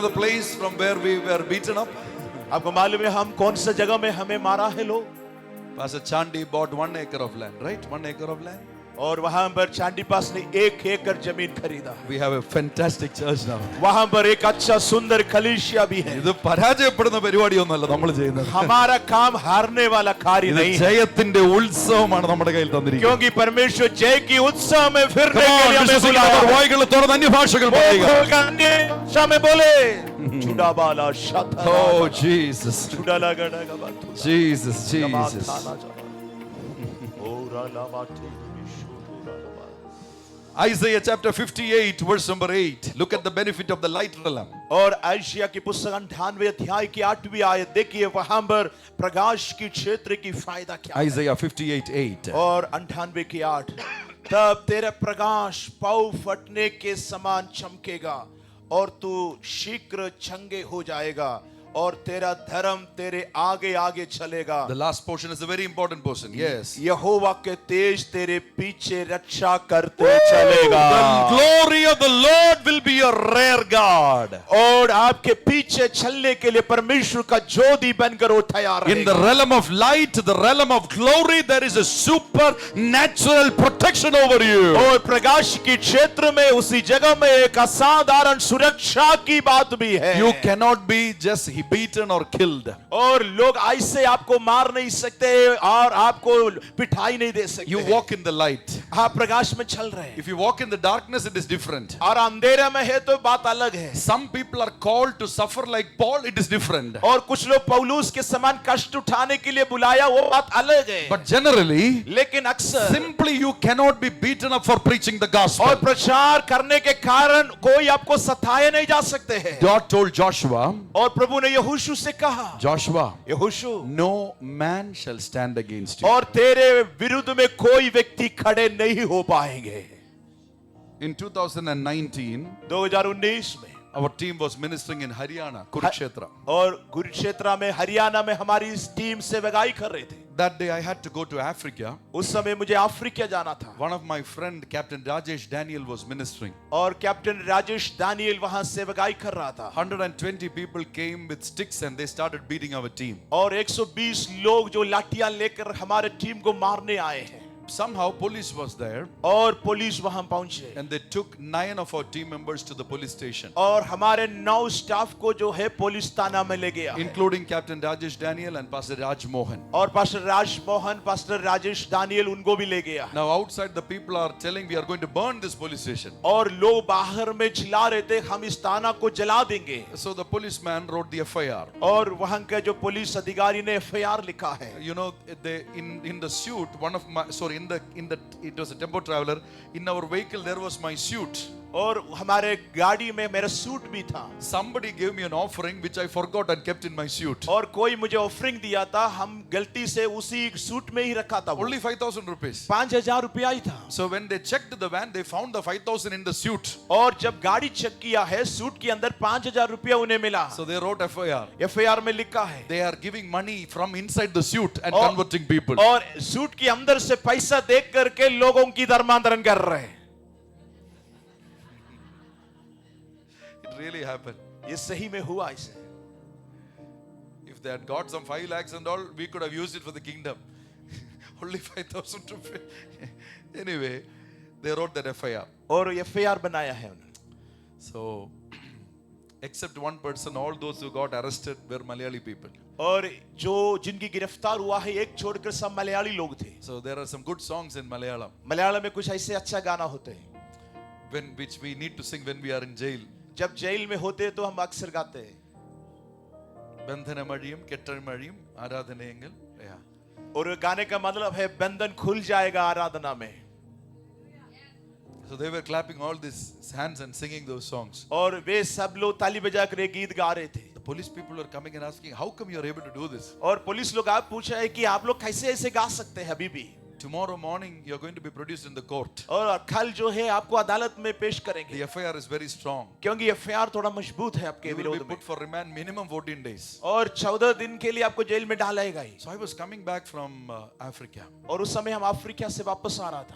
the place from where we were beaten up? आपको मालूम है हम कौन सा जगह में हमें मारा है लोग? Pastor Chandi bought 1 acre of land, right? 1 acre of land. और वहां पर चांदी पास ने 1 एकड़ जमीन खरीदा। We have a fantastic church now. वहां पर एक अच्छा सुंदर कलीसिया भी है। ഇത് പരാജയപ്പെടുന്ന പരിപാടിയൊന്നുമല്ല നമ്മൾ ചെയ്യുന്നത്. हमारा काम हारने वाला कार्य ഇത് नहीं है, ജയത്തിന്റെ ഉത്സവമാണ് നമ്മുടെ കയ്യിൽ തന്നിരിക്കുന്നത്. क्योंकि परमेश्वर जय की उत्सव में फिरने के लिए हमें बुलाया है। വായ്കൾ തുറന്ന് അന്യഭാഷകൾ പറയുക. अन्य भाषा में बोले चुड़ा बाला शाता Oh Jesus. चुड़ा लगा लगा बात Jesus, Jesus. Aura लावाटे Isaiah chapter 58 verse number 8. Look at the benefit of the light realm. और आयशिया की पुस्तक 98 अध्याय की 8वीं आयत देखिए, वहां पर प्रकाश की क्षेत्र की फायदा क्या है। Isaiah 58:8. और 98 की 8, तब तेरा प्रकाश पाँव फटने के समान चमकेगा और तू शीघ्र चंगे हो जाएगा और तेरा धर्म तेरे आगे आगे चलेगा। The last portion is a very important portion. Yes. यहोवा के तेज तेरे पीछे रक्षा करते चलेगा। The glory of the Lord will be your rear guard. और आपके पीछे चलने के लिए परमेश्वर का ज्योति बनकर वो तैयार In the रहेगा। realm of light, the realm of glory, there is a supernatural protection over you. और प्रकाश की क्षेत्र में उसी जगह में एक असाधारण सुरक्षा की बात भी है। You cannot be just beaten or killed. और लोग ऐसे आपको मार नहीं सकते और आपको पिटाई नहीं दे सकते। You walk in the light. आप प्रकाश में चल रहे हैं। If you walk in the darkness, it is different. और अंधेरे में है तो बात अलग है। Some people are called to suffer like Paul, it is different. और कुछ लोग पौलुस के समान कष्ट उठाने के लिए बुलाया, वो बात अलग है। But generally, लेकिन अक्सर simply you cannot be beaten up for preaching the gospel. और प्रचार करने के कारण कोई आपको सताए नहीं जा सकते हैं। God told Joshua, और प्रभु ने यहोशू से कहा, Joshua, यहोशू, no man shall stand against you. और तेरे विरुद्ध में कोई व्यक्ति खड़े नहीं हो पाएंगे। In 2019, 2019 में our team was ministering in Haryana, Kurukshetra. और कुरुक्षेत्र में हरियाणा में हमारी इस टीम से सेवकाई कर रहे थे। That day I had to go to Africa. उस समय मुझे अफ्रीका जाना था। One of my friend, Captain Rajesh Daniel, was ministering. और कैप्टन राजेश दानियल वहां सेवकाई कर रहा था। 120 people came with sticks and they started beating our team. और 120 लोग जो लाठियां लेकर हमारे टीम को मारने आए हैं। Somehow police was there और पुलिस वहां पहुंचे and they took 9 of our team members to the police station, और हमारे 9 स्टाफ को जो है पुलिस थाना में ले गया, including Captain Rajesh Daniel and Pastor Raj Mohan. और पास्टर राज मोहन, पास्टर राजेश दानियल उनको भी ले गया। Now outside the people are telling we are going to burn this police station. और लोग बाहर में चिल्ला रहे थे हम इस थाना को जला देंगे। So the policeman wrote the FIR. और वहां के जो पुलिस अधिकारी ने FIR लिखा है। You know, they in the suit, one of my in the it was a tempo traveler. In our vehicle there was my suit. और हमारे गाड़ी में मेरा सूट भी था। Somebody gave me an offering which I forgot and kept in my suit. और कोई मुझे ऑफरिंग दिया था, हम गलती से उसी सूट में ही रखा था। Only 5,000 rupees. 5,000 रुपया ही था। So when they checked the van, they found the 5,000 in the suit. और जब गाड़ी चेक किया है, सूट के अंदर 5,000 रुपया उन्हें मिला। So they wrote FIR. FIR में लिखा है They are giving money from inside the suit and और- converting people. और सूट के अंदर से पैसा देख करके लोगों की धर्मांतरण कर रहे हैं। It really happened. ये सही में हुआ ऐसे। If they had got some 5 lakhs and all, we could have used it for the kingdom. Only 5,000 rupees. Anyway, they wrote that FIR. और FIR बनाया है उन्होंने। So, except one person, all those who got arrested were Malayali people. और जो जिनकी गिरफ्तार हुआ है, एक छोड़कर सब मलयाली लोग थे। So there are some good songs in Malayalam, Malayalam में कुछ ऐसे अच्छा गाना होते हैं, which we need to sing when we are in jail. जब जेल में होते तो हम अक्सर गाते हैं। ബന്ധനമഴിയും കെട്ടമഴിയും ആരാധനയെങ്കിൽ. Yeah. और गाने का मतलब है बंधन खुल जाएगा आराधना में। So they were clapping all these hands and singing those songs. और वे सब लोग ताली बजाकर ये गीत गा रहे थे। The police people were coming and asking, how come you are able to do this? और पुलिस लोग आप पूछा है कि आप लोग कैसे ऐसे गा सकते हैं अभी भी। Tomorrow morning you are going to be produced in the court. और कल जो है आपको अदालत में पेश करेंगे, The FIR is very strong. क्योंकि FIR थोड़ा मजबूत है आपके You will be विरोध में। put for remand minimum 14 days. और 14 दिन के लिए आपको जेल में डालेगा ही। So I was coming back from Africa. और उस समय हम अफ्रीका से वापस आ रहा था।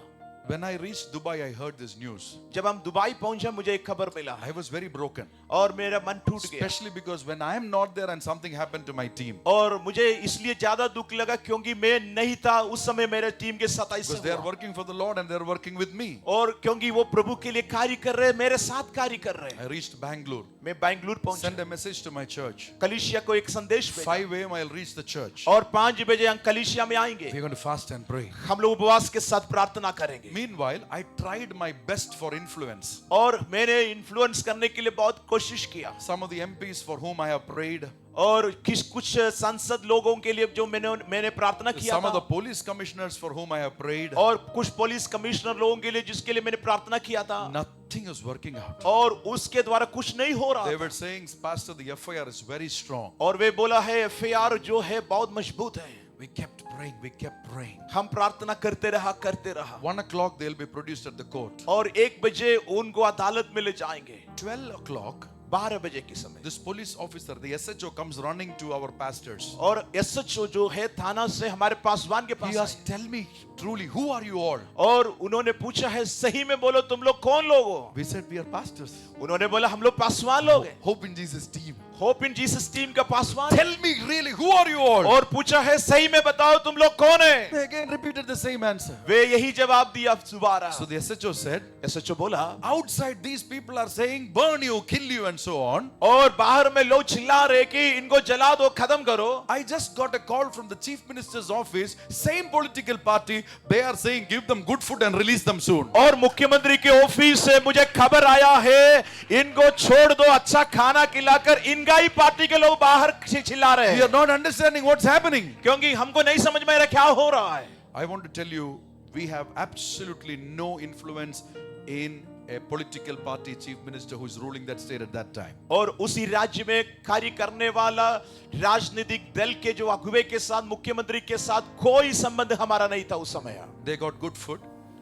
When I reached Dubai, I heard this news. जब हम दुबई पहुंचे मुझे एक खबर मिला I was very broken, और मेरा मन टूट गया। especially because when I am not there and something happened to my team, और मुझे इसलिए ज्यादा दुख लगा क्योंकि मैं नहीं था उस समय मेरे टीम के साथ ऐसा because they are हुआ। working for the Lord and they are working with me. और क्योंकि वो प्रभु के लिए कार्य कर रहे हैं, मेरे साथ कार्य कर रहे हैं। I reached Bangalore, मैं बैंगलोर पहुंचा, sent a message to my church. कलीसिया को एक संदेश भेजा 5 a.m. I'll reach the church. और 5 बजे हम कलीसिया में आएंगे। We're going to fast and pray. हम लोग उपवास के साथ प्रार्थना करेंगे। Meanwhile, I tried my best for influence. और मैंने इन्फ्लुएंस करने के लिए बहुत कोशिश किया। Some of the MPs for whom I have prayed, और कुछ सांसद लोगों के लिए जो मैंने प्रार्थना किया some of the था, police commissioners for whom I have prayed, और कुछ पुलिस कमिश्नर लोगों के लिए जिसके लिए मैंने प्रार्थना किया था, nothing is working out. और उसके द्वारा कुछ नहीं हो रहा They था। were saying, Pastor, the FIR is very strong. और वे बोला है FIR जो है बहुत मजबूत है। We kept praying, we kept praying. हम प्रार्थना करते रहा। 1 o'clock they'll be produced at the court. और 1 बजे उनको अदालत में ले जाएंगे। 12 o'clock, 12 बजे के समय this police officer, the SHO, comes running to our pastors. और SHO जो है थाना से हमारे पासवान के पास He आए। asked, tell me truly, who are you all? और उन्होंने पूछा है सही में बोलो तुम लोग कौन लोग हो? We said, we are pastors. उन्होंने बोला हम लोग पासवान लोग हैं। Hope in Jesus team. Hope in Jesus team का Paswan. Tell me really, who are you all? और पूछा है सही में बताओ तुम लोग कौन है? They again repeated the same answer. वे यही जवाब दिया दोबारा। So the SHO said, SHO बोला outside these people are saying, burn you, kill you, and so on. और बाहर में लोग चिल्ला रहे कि इनको जला दो, खत्म करो। I just got a call from the chief minister's office, same political party, they are saying give them good food and release them soon. और मुख्यमंत्री के ऑफिस से मुझे खबर आया है इनको छोड़ दो, अच्छा खाना खिलाकर। इनका ही पार्टी के लोग बाहर चिल्ला रहे We are हैं not understanding what's happening. क्योंकि हमको नहीं समझ में आ रहा क्या हो रहा है। I want to tell you, we have absolutely no influence in a political party chief minister who is ruling that state at that time. और उसी राज्य में कार्य करने वाला राजनीतिक दल के जो अगुवे के साथ, मुख्यमंत्री के साथ कोई संबंध हमारा नहीं था उस समय। They got good food.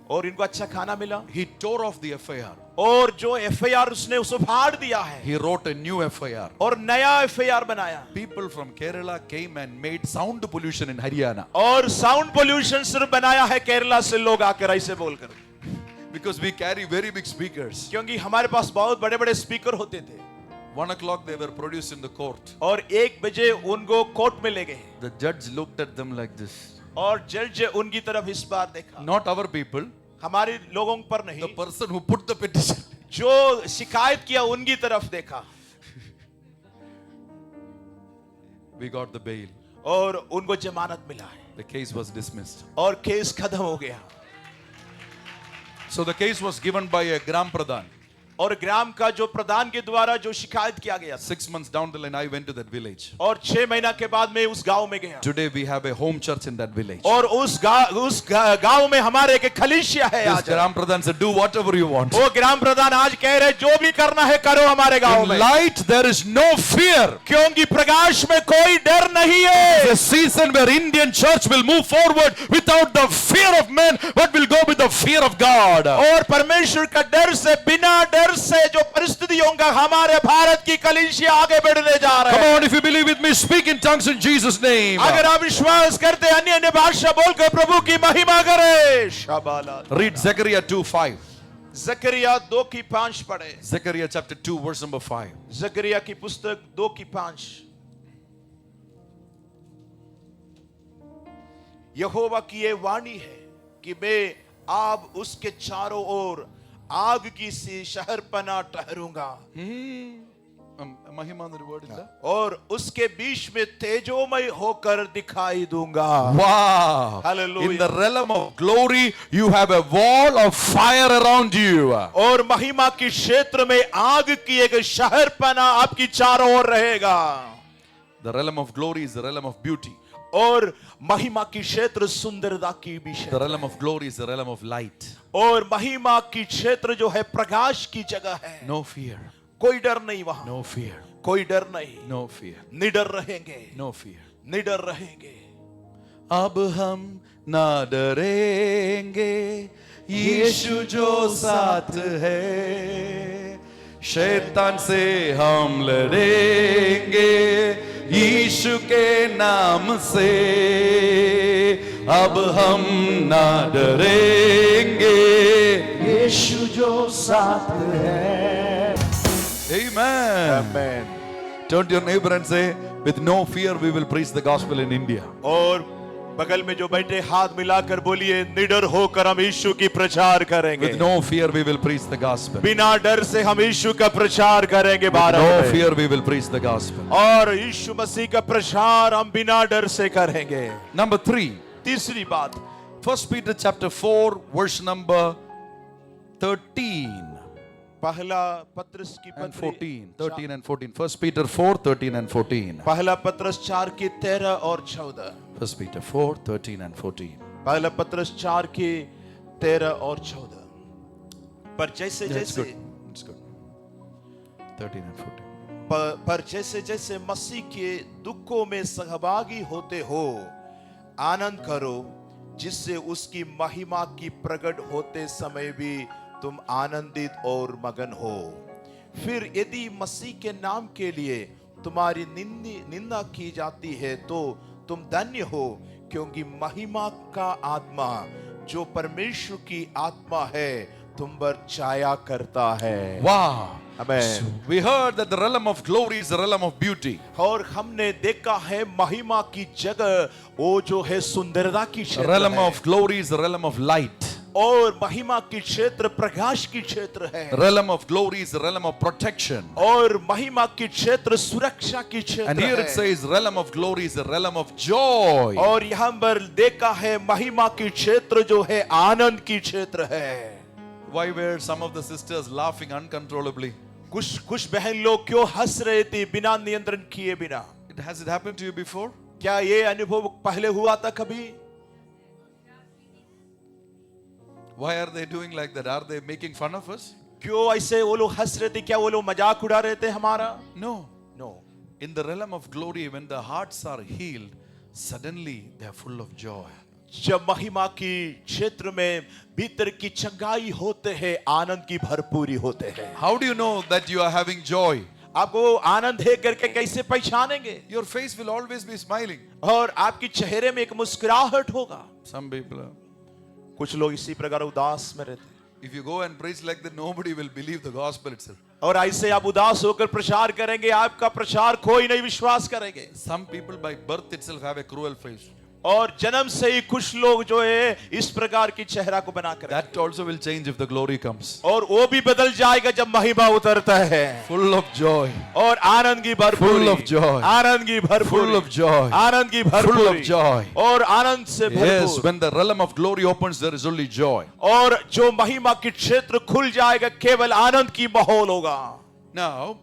और इनको अच्छा खाना मिला। He tore off the FIR. और जो FIR उसने उसे फाड़ दिया है। He wrote a new FIR. और नया FIR बनाया। People from Kerala came and made sound pollution in Haryana. और साउंड पोल्यूशन सिर्फ बनाया है केरला से लोग आकर ऐसे बोलकर। Because we carry very big speakers. क्योंकि हमारे पास बहुत बड़े-बड़े स्पीकर होते थे। 1 o'clock they were produced in the court. और 1 बजे उनको कोर्ट में ले गए। The judge looked at them like this. और जज उनकी तरफ इस बार देखा। Not our people. हमारे लोगों पर नहीं। The person who put the petition. जो शिकायत किया उनकी तरफ देखा। We got the bail. और उनको जमानत मिला है। The case was dismissed. और केस खत्म हो गया। So the case was given by a Gram Pradhan. और ग्राम का जो प्रधान के द्वारा जो शिकायत किया गया था। 6 months down the line, I went to that village. और 6 महीना के बाद मैं उस गांव में गया। Today we have a home church in that village. और उस गांव में हमारे एक खलीसिया है। This आज Gram Pradhan said, do whatever you want. वो ग्राम प्रधान आज कह रहे जो भी करना है करो हमारे गांव In में। light there is no fear. क्योंकि प्रकाश में कोई डर नहीं है। It's a season where Indian church will move forward without the fear of men, but will go with the fear of God. और परमेश्वर का डर से, बिना डर से जो परिस्थितियों का हमारे भारत की कलीसिया आगे बढ़ने जा रहे Come हैं। on, if you believe with me, speak in tongues in Jesus' name. अगर आप विश्वास करते अन्य अन्य भाषा बोलकर प्रभु की महिमा करें। शाबाला। Read Zechariah 2:5. जकरिया 2:5 पढ़े। Zechariah chapter 2 verse number 5. जकरिया की पुस्तक 2:5। यहोवा की ये वाणी है कि मैं अब उसके चारों ओर आग की सी शहरपना ठहरूंगा। Mahima the word in that. और उसके बीच में तेजोमय होकर दिखाई दूंगा। Wow. Hallelujah. In the realm of glory, you have a wall of fire around you. और महिमा की क्षेत्र में आग की एक शहरपना आपकी चारों ओर रहेगा। The realm of glory is the realm of beauty. और महिमा की क्षेत्र सुंदरता की भी The क्षेत्र। realm of glory is the realm of light. और महिमा की क्षेत्र जो है प्रकाश की जगह है। No fear. कोई डर नहीं वहां। No fear. कोई डर नहीं। No fear. निडर रहेंगे। No fear. निडर रहेंगे। अब हम ना डरेंगे, यीशु जो साथ है, शैतान से हम लड़ेंगे, यीशु के नाम से अब हम ना डरेंगे, यीशु जो साथ है। Amen. Amen. Turn to your neighbor and say, with no fear we will preach the gospel in India. और बगल में जो बैठे हाथ मिलाकर बोलिए, निडर होकर हम यीशु की प्रचार करेंगे। With no fear we will preach the gospel. बिना डर से हम यीशु का प्रचार करेंगे With भारत no में। fear we will preach the gospel. और यीशु मसीह का प्रचार हम बिना डर से करेंगे। Number 3, तीसरी बात, 1 Peter chapter 4 verse number 13 पहला पत्रस की and पत्री 14. 13 and 14. 1 Peter 4, 13 and 14. पहला पत्रस 4 की 13 और 14। 1 Peter 4, 13 and 14. पहला पत्रस 4 की 13 और 14। पर जैसे Yeah, it's जैसे good. It's good. 13 and 14. पर जैसे जैसे मसीह के दुखों में सहभागी होते हो, आनंद करो, जिससे उसकी महिमा की प्रकट होते समय भी तुम आनंदित और मगन हो। फिर यदि मसीह के नाम के लिए तुम्हारी निंदा की जाती है तो तुम धन्य हो, क्योंकि महिमा का आत्मा जो परमेश्वर की आत्मा है तुम पर छाया करता है। Wow. Amen. We heard that the realm of glory is the realm of beauty. और हमने देखा है महिमा की जगह वो जो है सुंदरता की क्षेत्र Realm है। of glory is the realm of light. और महिमा की क्षेत्र प्रकाश की क्षेत्र है। Realm of glory is the realm of protection. और महिमा की क्षेत्र सुरक्षा की क्षेत्र And here है। it says realm of glory is the realm of joy. और यहाँ पर देखा है महिमा की क्षेत्र जो है आनंद की क्षेत्र है। Why were some of the sisters laughing uncontrollably? कुछ बहन लोग क्यों हंस रहे थे बिना नियंत्रण किए बिना? Has it happened to you before? क्या ये अनुभव पहले हुआ था कभी? Why are they doing like that? Are they making fun of us? क्यों ऐसे वो लोग हंस रहे थे? क्या वो लोग मजाक उड़ा रहे थे हमारा? No. No. In the realm of glory, when the hearts are healed, suddenly they are full of joy. जब महिमा की क्षेत्र में भीतर की चंगाई होते हैं, आनंद की भरपूरी होते हैं। How do you know that you are having joy? आपको आनंद है करके कैसे पहचानेंगे? Your face will always be smiling. और आपकी चेहरे में एक मुस्कुराहट होगा। Some people are. कुछ लोग इसी प्रकार उदास में रहते हैं। If you go and preach like that, nobody will believe the gospel itself. और ऐसे आप उदास होकर प्रचार करेंगे, आपका प्रचार कोई नहीं विश्वास करेंगे। Some people by birth itself have a cruel face. और जन्म से ही कुछ लोग जो है इस प्रकार की चेहरा को बना कर, That also will change if the glory comes. और वो भी बदल जाएगा जब महिमा उतरता है। Full of joy. और आनंद की भरपूरी, Full of joy. आनंद की भरपूरी, Full of joy. आनंद की Full भरपूरी, of joy. और आनंद से Yes, भरपूर। when the realm of glory opens, there is only joy. और जो महिमा की क्षेत्र खुल जाएगा, केवल आनंद की माहौल होगा। Now,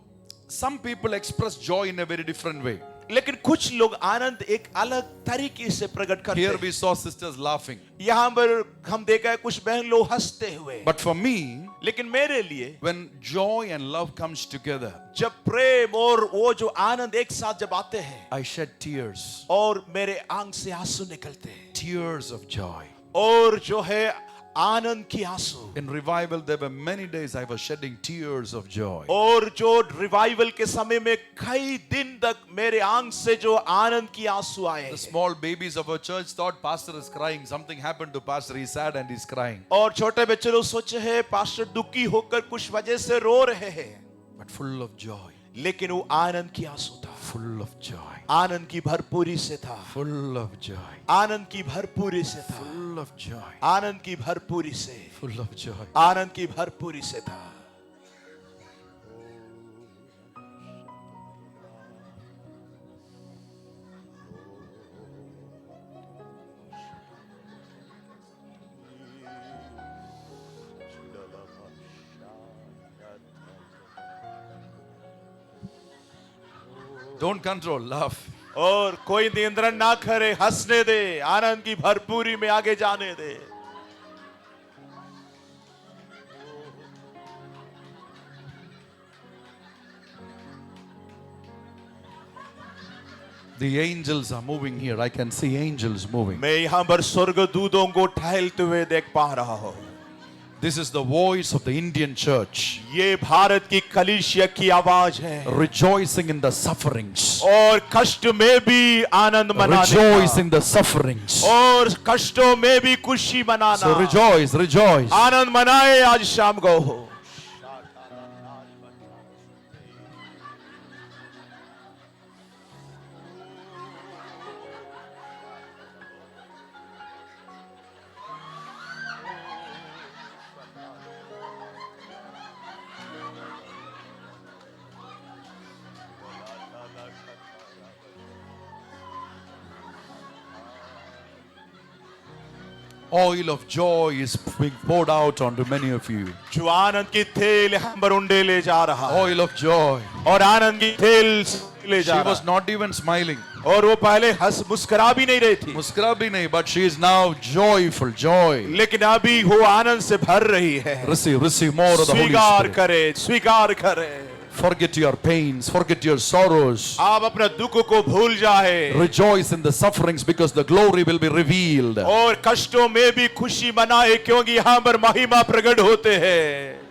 some people express joy in a very different way. लेकिन कुछ लोग आनंद एक अलग तरीके से प्रकट करते Here हैं। we saw sisters laughing. यहाँ पर हम देखा है कुछ बहन लोग हंसते हुए। But for me, लेकिन मेरे लिए when joy and love comes together, जब प्रेम और वो जो आनंद एक साथ जब आते हैं, I shed tears. और मेरे आंख से आंसू निकलते हैं, Tears of joy. और जो है आनंद की आंसू। In revival, there were many days I was shedding tears of joy. और जो रिवाइवल के समय में कई दिन तक मेरे आंख से जो आनंद की आंसू आए। The small babies of our church thought pastor is crying. Something happened to pastor. He's sad and he's crying. और छोटे बच्चे लोग सोचे हैं पास्टर दुखी होकर कुछ वजह से रो रहे हैं, But full of joy. लेकिन वो आनंद की आंसू था। Full of joy. आनंद की भरपूरी से था। Full of joy. आनंद की भरपूरी से था। Full of joy. आनंद की भरपूरी से, Full of joy. आनंद की भरपूरी से था। Don't control. Laugh. और कोई नियंत्रण ना करे, हंसने दे, आनंद की भरपूरी में आगे जाने दे। The angels are moving here. I can see angels moving. मैं यहाँ पर स्वर्गदूतों को टहलते हुए देख पा रहा हूँ। This is the voice of the Indian church, ये भारत की कलीसिया की आवाज है, rejoicing in the sufferings. और कष्ट में भी आनंद मनाने Rejoice का, in the sufferings. और कष्टों में भी खुशी मनाना. So rejoice, rejoice. आनंद मनाए आज शाम को. Oil of joy is being poured out onto many of you. जो आनंद की तेल हम पर उंडे ले जा रहा है, Oil of joy. और आनंद की तेल ले She जा रहा was है. not even smiling. और वो पहले हंस मुस्कुरा भी नहीं रही थी, मुस्कुरा भी नहीं, but she is now joyful, joy. लेकिन अभी वो आनंद से भर रही है. Receive more of the Holy स्वीकार Spirit. करे, स्वीकार करे. Forget your pains, forget your sorrows. आप अपना दुख को भूल जाए, Rejoice in the sufferings because the glory will be revealed. और कष्टों में भी खुशी मनाए, क्योंकि यहाँ पर महिमा प्रकट होते हैं.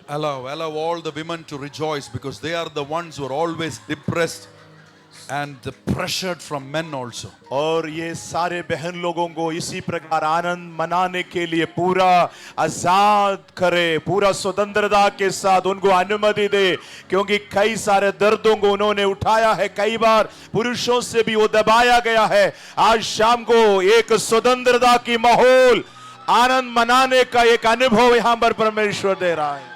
Allow all the women to rejoice because they are the ones who are always depressed and pressured from men also. और ये सारे बहन लोगों को इसी प्रकार आनंद मनाने के लिए पूरा आजाद करे, पूरा स्वतंत्रता के साथ उनको अनुमति दे, क्योंकि कई सारे दर्दों को उन्होंने उठाया है, कई बार पुरुषों से भी वो दबाया गया है. आज शाम को एक स्वतंत्रता की माहौल, आनंद मनाने का एक अनुभव यहाँ पर परमेश्वर दे रहा है.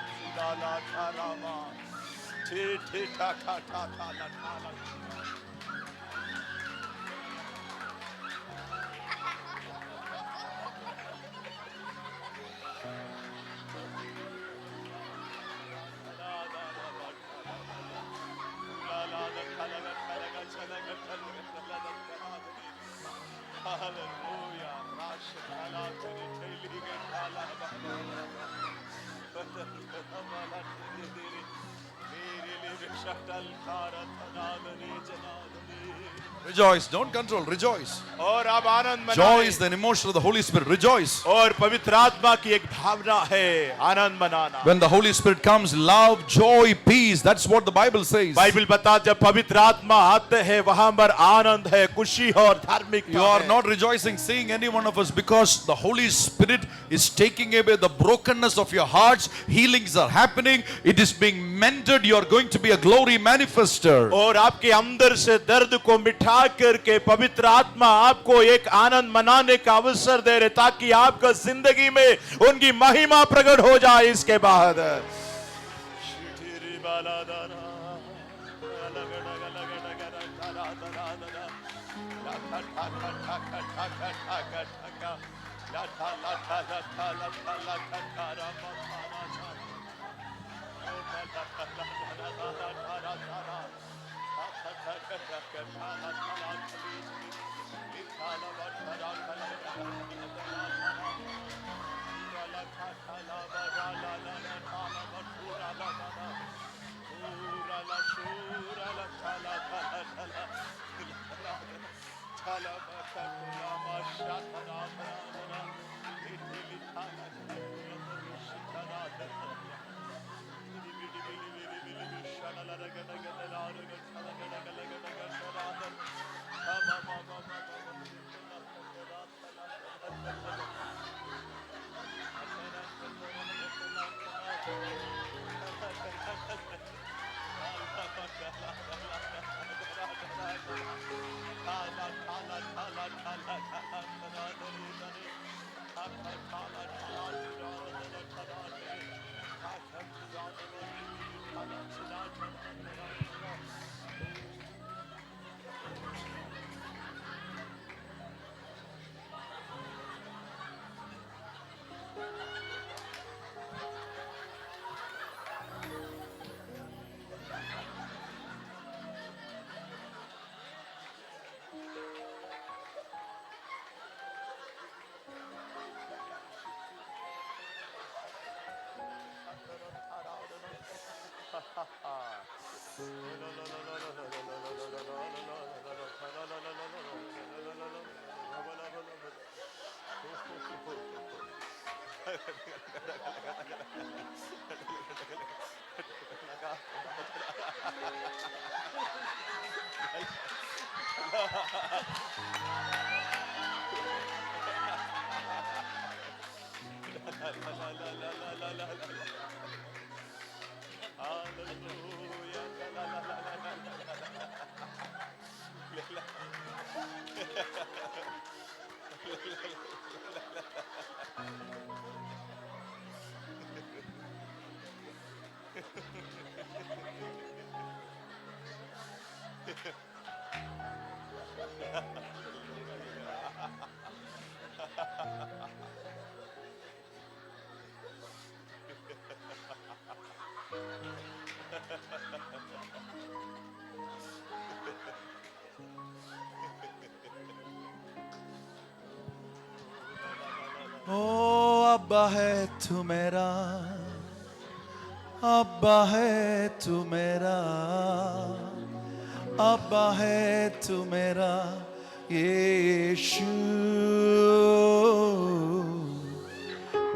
Rejoice, don't control, rejoice. और आप आनंद Joy मनाएं। is the emotion of the Holy Spirit. Rejoice. और पवित्र आत्मा की एक भावना है आनंद मनाना। When the Holy Spirit comes, love, joy, peace. That's what the Bible says. Bible बता जब पवित्र आत्मा आते हैं वहां पर आनंद है, खुशी और धार्मिकता You are है। not rejoicing seeing any one of us because the Holy Spirit is taking away the brokenness of your hearts. Healings are happening. It is being mended. You are going to be a glory manifester. और आपके अंदर से दर्द को मिठा करके पवित्र आत्मा आपको एक आनंद मनाने का अवसर दे रहे ताकि आपका जिंदगी में उनकी महिमा प्रकट हो जाए। इसके बाद ओ अब्बा है तू मेरा, अब्बा है तू मेरा, अब्बा है तू मेरा यीशु।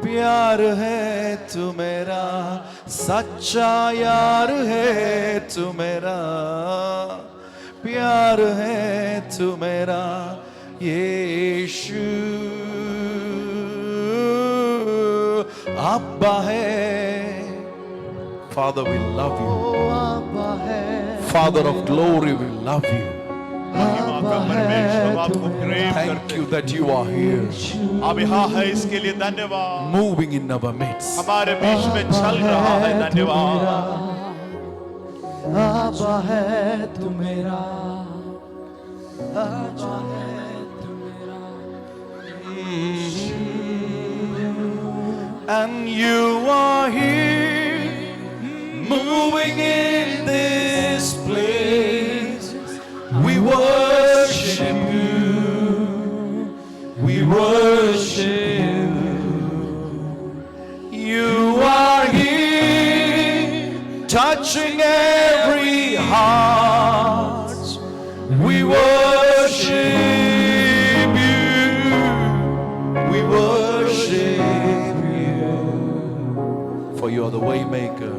प्यार है तू मेरा, सच्चा यार है तू मेरा, प्यार है तू मेरा यीशु। अब्बा है, Father, we love you. Father of glory, we love you. महिमा का परमेश्वर हम आपको प्रेम Thank करते you that you are here, हैं। आप यहाँ है इसके लिए धन्यवाद। moving in our midst. हमारे बीच में चल रहा है, धन्यवाद। अब्बा है तू मेरा, अब्बा है तू मेरा। And you are here, moving in this place. We worship you, we worship you. You are here, touching every heart. We worship you. We worship you. For you are the way maker.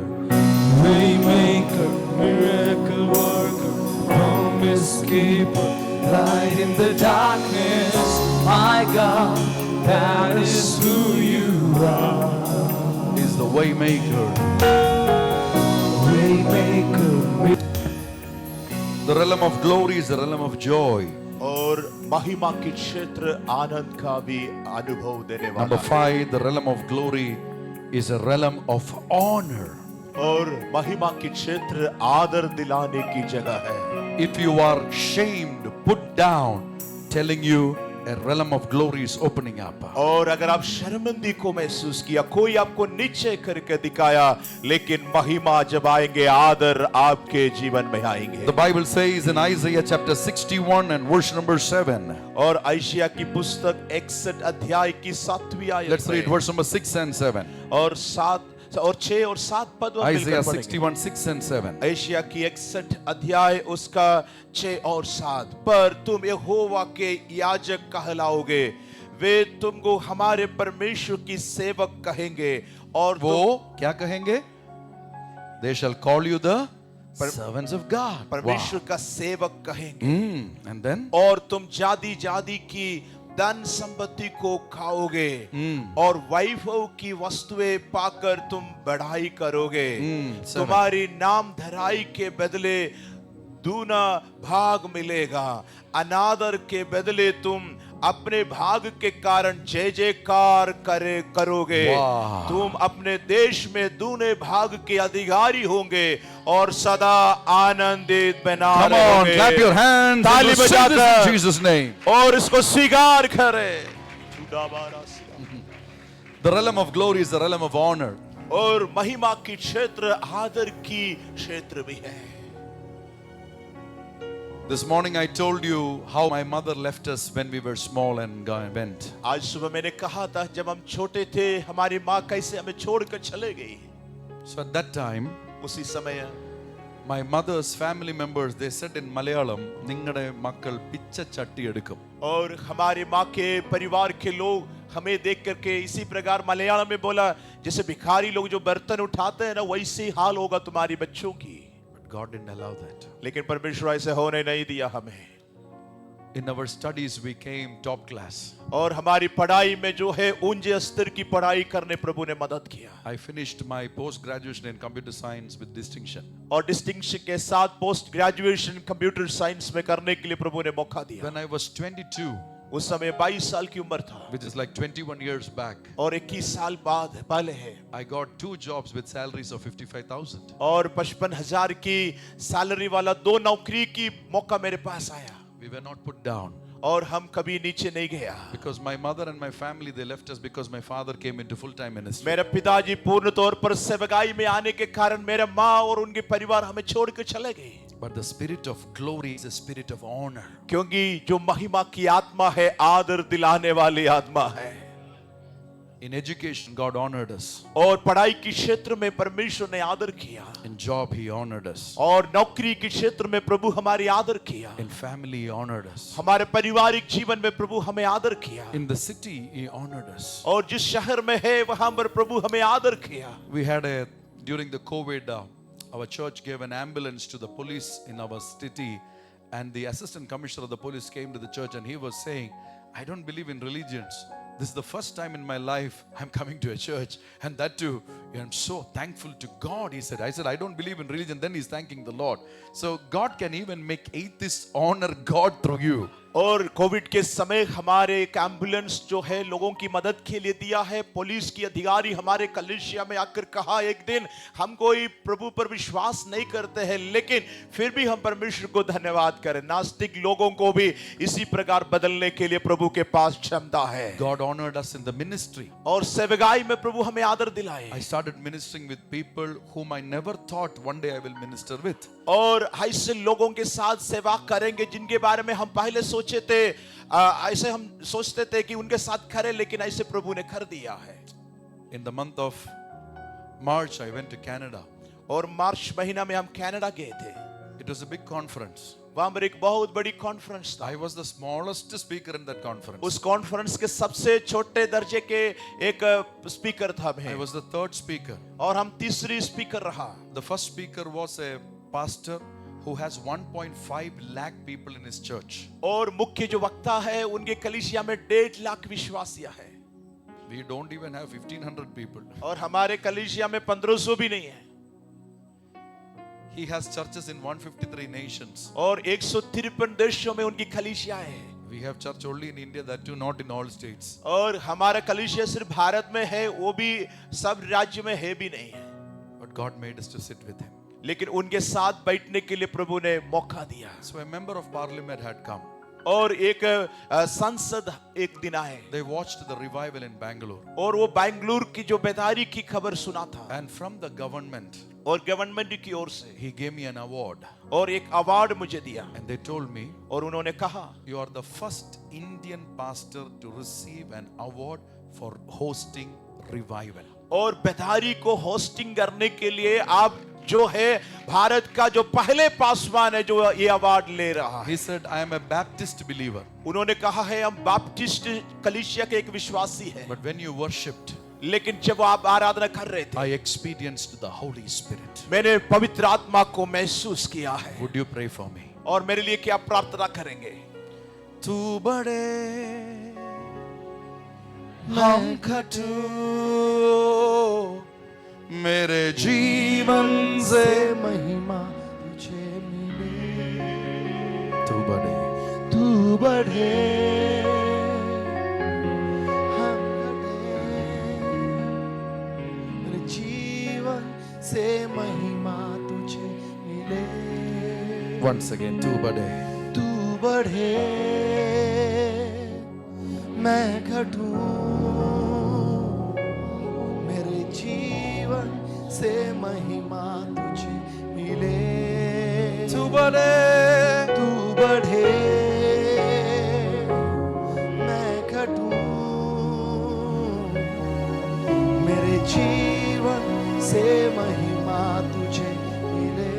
Waymaker, miracle worker, promise keeper, light in the darkness. My God, that is who you are. Is the way maker. Waymaker, The realm of glory is the realm of joy. और महिमा के क्षेत्र आनंद का भी अनुभव देने Number वाला है। 5, the realm of glory is a realm of honor. और महिमा के क्षेत्र आदर दिलाने की जगह है। If you are shamed, put down, telling you a realm of glory is opening up. और अगर आप शर्मिंदगी को महसूस किया, कोई आपको नीचे करके दिखाया, लेकिन महिमा जब आएंगे, आदर आपके जीवन में आएंगे। The Bible says in Isaiah chapter 61 and verse number 7. और आयशिया की पुस्तक 61 अध्याय की 7वीं आयत Let's read में verse number 6 and 7. और 6 और 7 पद हम Isaiah मिलकर पढ़ेंगे। 61, 6 and 7. एशिया की 61 अध्याय उसका 6 और 7। पर तुम यहोवा के याजक कहलाओगे, वे तुमको हमारे परमेश्वर की सेवक कहेंगे। और वो क्या कहेंगे? They shall call you the servants of God. परमेश्वर का सेवक कहेंगे। And then? और तुम जाति जाति की धन संपत्ति को खाओगे और वैभव की वस्तुएं पाकर तुम बढ़ाई करोगे। तुम्हारी नाम धराई के बदले दूना भाग मिलेगा, अनादर के बदले तुम अपने भाग के कारण जय जयकार करोगे। वाह। तुम अपने देश में दूने भाग के अधिकारी होंगे और सदा आनंदित बना Come on, रहोगे। clap your hands. ताली and receive this बजाकर in Jesus' name. और इसको स्वीकार करें। The realm of glory is the realm of honor. और महिमा की क्षेत्र आदर की क्षेत्र भी है। This morning I told you how my mother left us when we were small and went. आज सुबह मैंने कहा था जब हम छोटे थे हमारी माँ कैसे हमें छोड़कर चले गई। So at that time, उसी समय my mother's family members, they said in Malayalam, "Ningade makkal picha chatti edukkum." और हमारे माँ के परिवार के लोग हमें देख करके इसी प्रकार मलयालम में बोला, जैसे भिखारी लोग जो बर्तन उठाते हैं ना, वैसे ही हाल होगा तुम्हारी बच्चों की। But God didn't allow that. लेकिन परमेश्वर ऐसे होने नहीं दिया हमें। In our studies we came top class. और हमारी पढ़ाई में जो है ऊंचे स्तर की पढ़ाई करने प्रभु ने मदद किया। I finished my post graduation in computer science with distinction. और डिस्टिंक्शन के साथ पोस्ट ग्रेजुएशन कंप्यूटर साइंस में करने के लिए प्रभु ने मौका दिया। When I was 22, उस समय 22 साल की उम्र था, which is like 21 years back, और 21 साल बाद पहले है, I got 2 jobs with salaries of 55,000. और 55,000 की सैलरी वाला 2 नौकरी की मौका मेरे पास आया। We were not put down. और हम कभी नीचे नहीं गया। Because my mother and my family, they left us because my father came into full-time ministry. मेरे पिताजी पूर्ण तौर पर सेवकाई में आने के कारण मेरे माँ और उनके परिवार हमें छोड़ कर चले गए। But the spirit of glory is a spirit of honor. क्योंकि जो महिमा की आत्मा है, आदर दिलाने वाली आत्मा है। In education, God honored us. और पढ़ाई के क्षेत्र में परमेश्वर ने आदर किया। In job, He honored us. और नौकरी के क्षेत्र में प्रभु हमारी आदर किया। In family, He honored us. हमारे पारिवारिक जीवन में प्रभु हमें आदर किया। In the city, He honored us. और जिस शहर में है वहां पर प्रभु हमें आदर किया। We had during the COVID, our church gave an ambulance to the police in our city, and the assistant commissioner of the police came to the church and he was saying, "I don't believe in religions. This is the first time in my life I'm coming to a church, and that too, I'm so thankful to God," he said. I said, "I don't believe in religion." Then he's thanking the Lord. So God can even make atheists honor God through you. और Covid के समय हमारे एक ambulance जो है लोगों की मदद के लिए दिया है। पुलिस की अधिकारी हमारे कलीसिया में आकर कहा, एक दिन हम कोई प्रभु पर विश्वास नहीं करते हैं, लेकिन फिर भी हम परमेश्वर को धन्यवाद करें। नास्तिक लोगों को भी इसी प्रकार बदलने के लिए प्रभु के पास क्षमता है। God honored us in the ministry. और सेवकाई में प्रभु हमें आदर दिलाए। I started ministering with people whom I never thought one day I will minister with. और ऐसे लोगों के साथ सेवा करेंगे जिनके बारे में हम पहले सोचे थे, ऐसे हम सोचते थे कि उनके साथ करें, लेकिन ऐसे प्रभु ने कर दिया है। In the month of March, I went to Canada. और मार्च महीना में हम कनाडा गए थे। It was a big conference. वहां पर एक बहुत बड़ी कॉन्फ्रेंस था। I was the smallest speaker in that conference. उस कॉन्फ्रेंस के सबसे छोटे दर्जे के एक स्पीकर था I मैं, was the third speaker. और हम तीसरी स्पीकर रहा। The first speaker was a pastor who has 1.5 lakh people in his church. और मुख्य जो वक्ता है उनके कलीसिया में 1.5 लाख विश्वासिया है, We don't even have 1,500 people. और हमारे कलीसिया में 1500 भी नहीं है। He has churches in 153 nations. और 153 देशों में उनकी कलीसियाएं हैं। We have church only in India, that too not in all states. और हमारा कलीसिया सिर्फ भारत में है, वो भी सब राज्य में है भी नहीं है। But God made us to sit with him. लेकिन उनके साथ बैठने के लिए प्रभु ने मौका दिया। So a member of parliament had come. और एक संसद एक दिन आए, They watched the revival in Bangalore. और वो बेंगलुरु की जो बेदारी की खबर सुना था, And from the government, और गवर्नमेंट की ओर से he gave me an award. और एक अवार्ड मुझे दिया। And they told me, और उन्होंने कहा, you are the first Indian pastor to receive an award for hosting revival. और बेदारी को होस्टिंग करने के लिए आप जो है भारत का जो पहले पासवान है जो ये अवार्ड ले रहा है। He said, I am a Baptist believer. उन्होंने कहा है हम बैप्टिस्ट कलीसिया के एक विश्वासी हैं, But when you worshipped, लेकिन जब आप आराधना कर रहे थे I experienced the Holy Spirit. मैंने पवित्र आत्मा को महसूस किया है। Would you pray for me? और मेरे लिए क्या प्रार्थना करेंगे? तू बड़े हम घटू मेरे जीवन से महिमा तुझे मिले, तू बड़े तू बढ़े हम घटे, मेरे जीवन से महिमा तुझे मिले। Once again, तू बड़े तू बढ़े मैं घटूं, मेरे जीवन से महिमा तुझे मिले। तू बड़े तू बढ़े मैं घटूं, मेरे जीवन से महिमा तुझे मिले।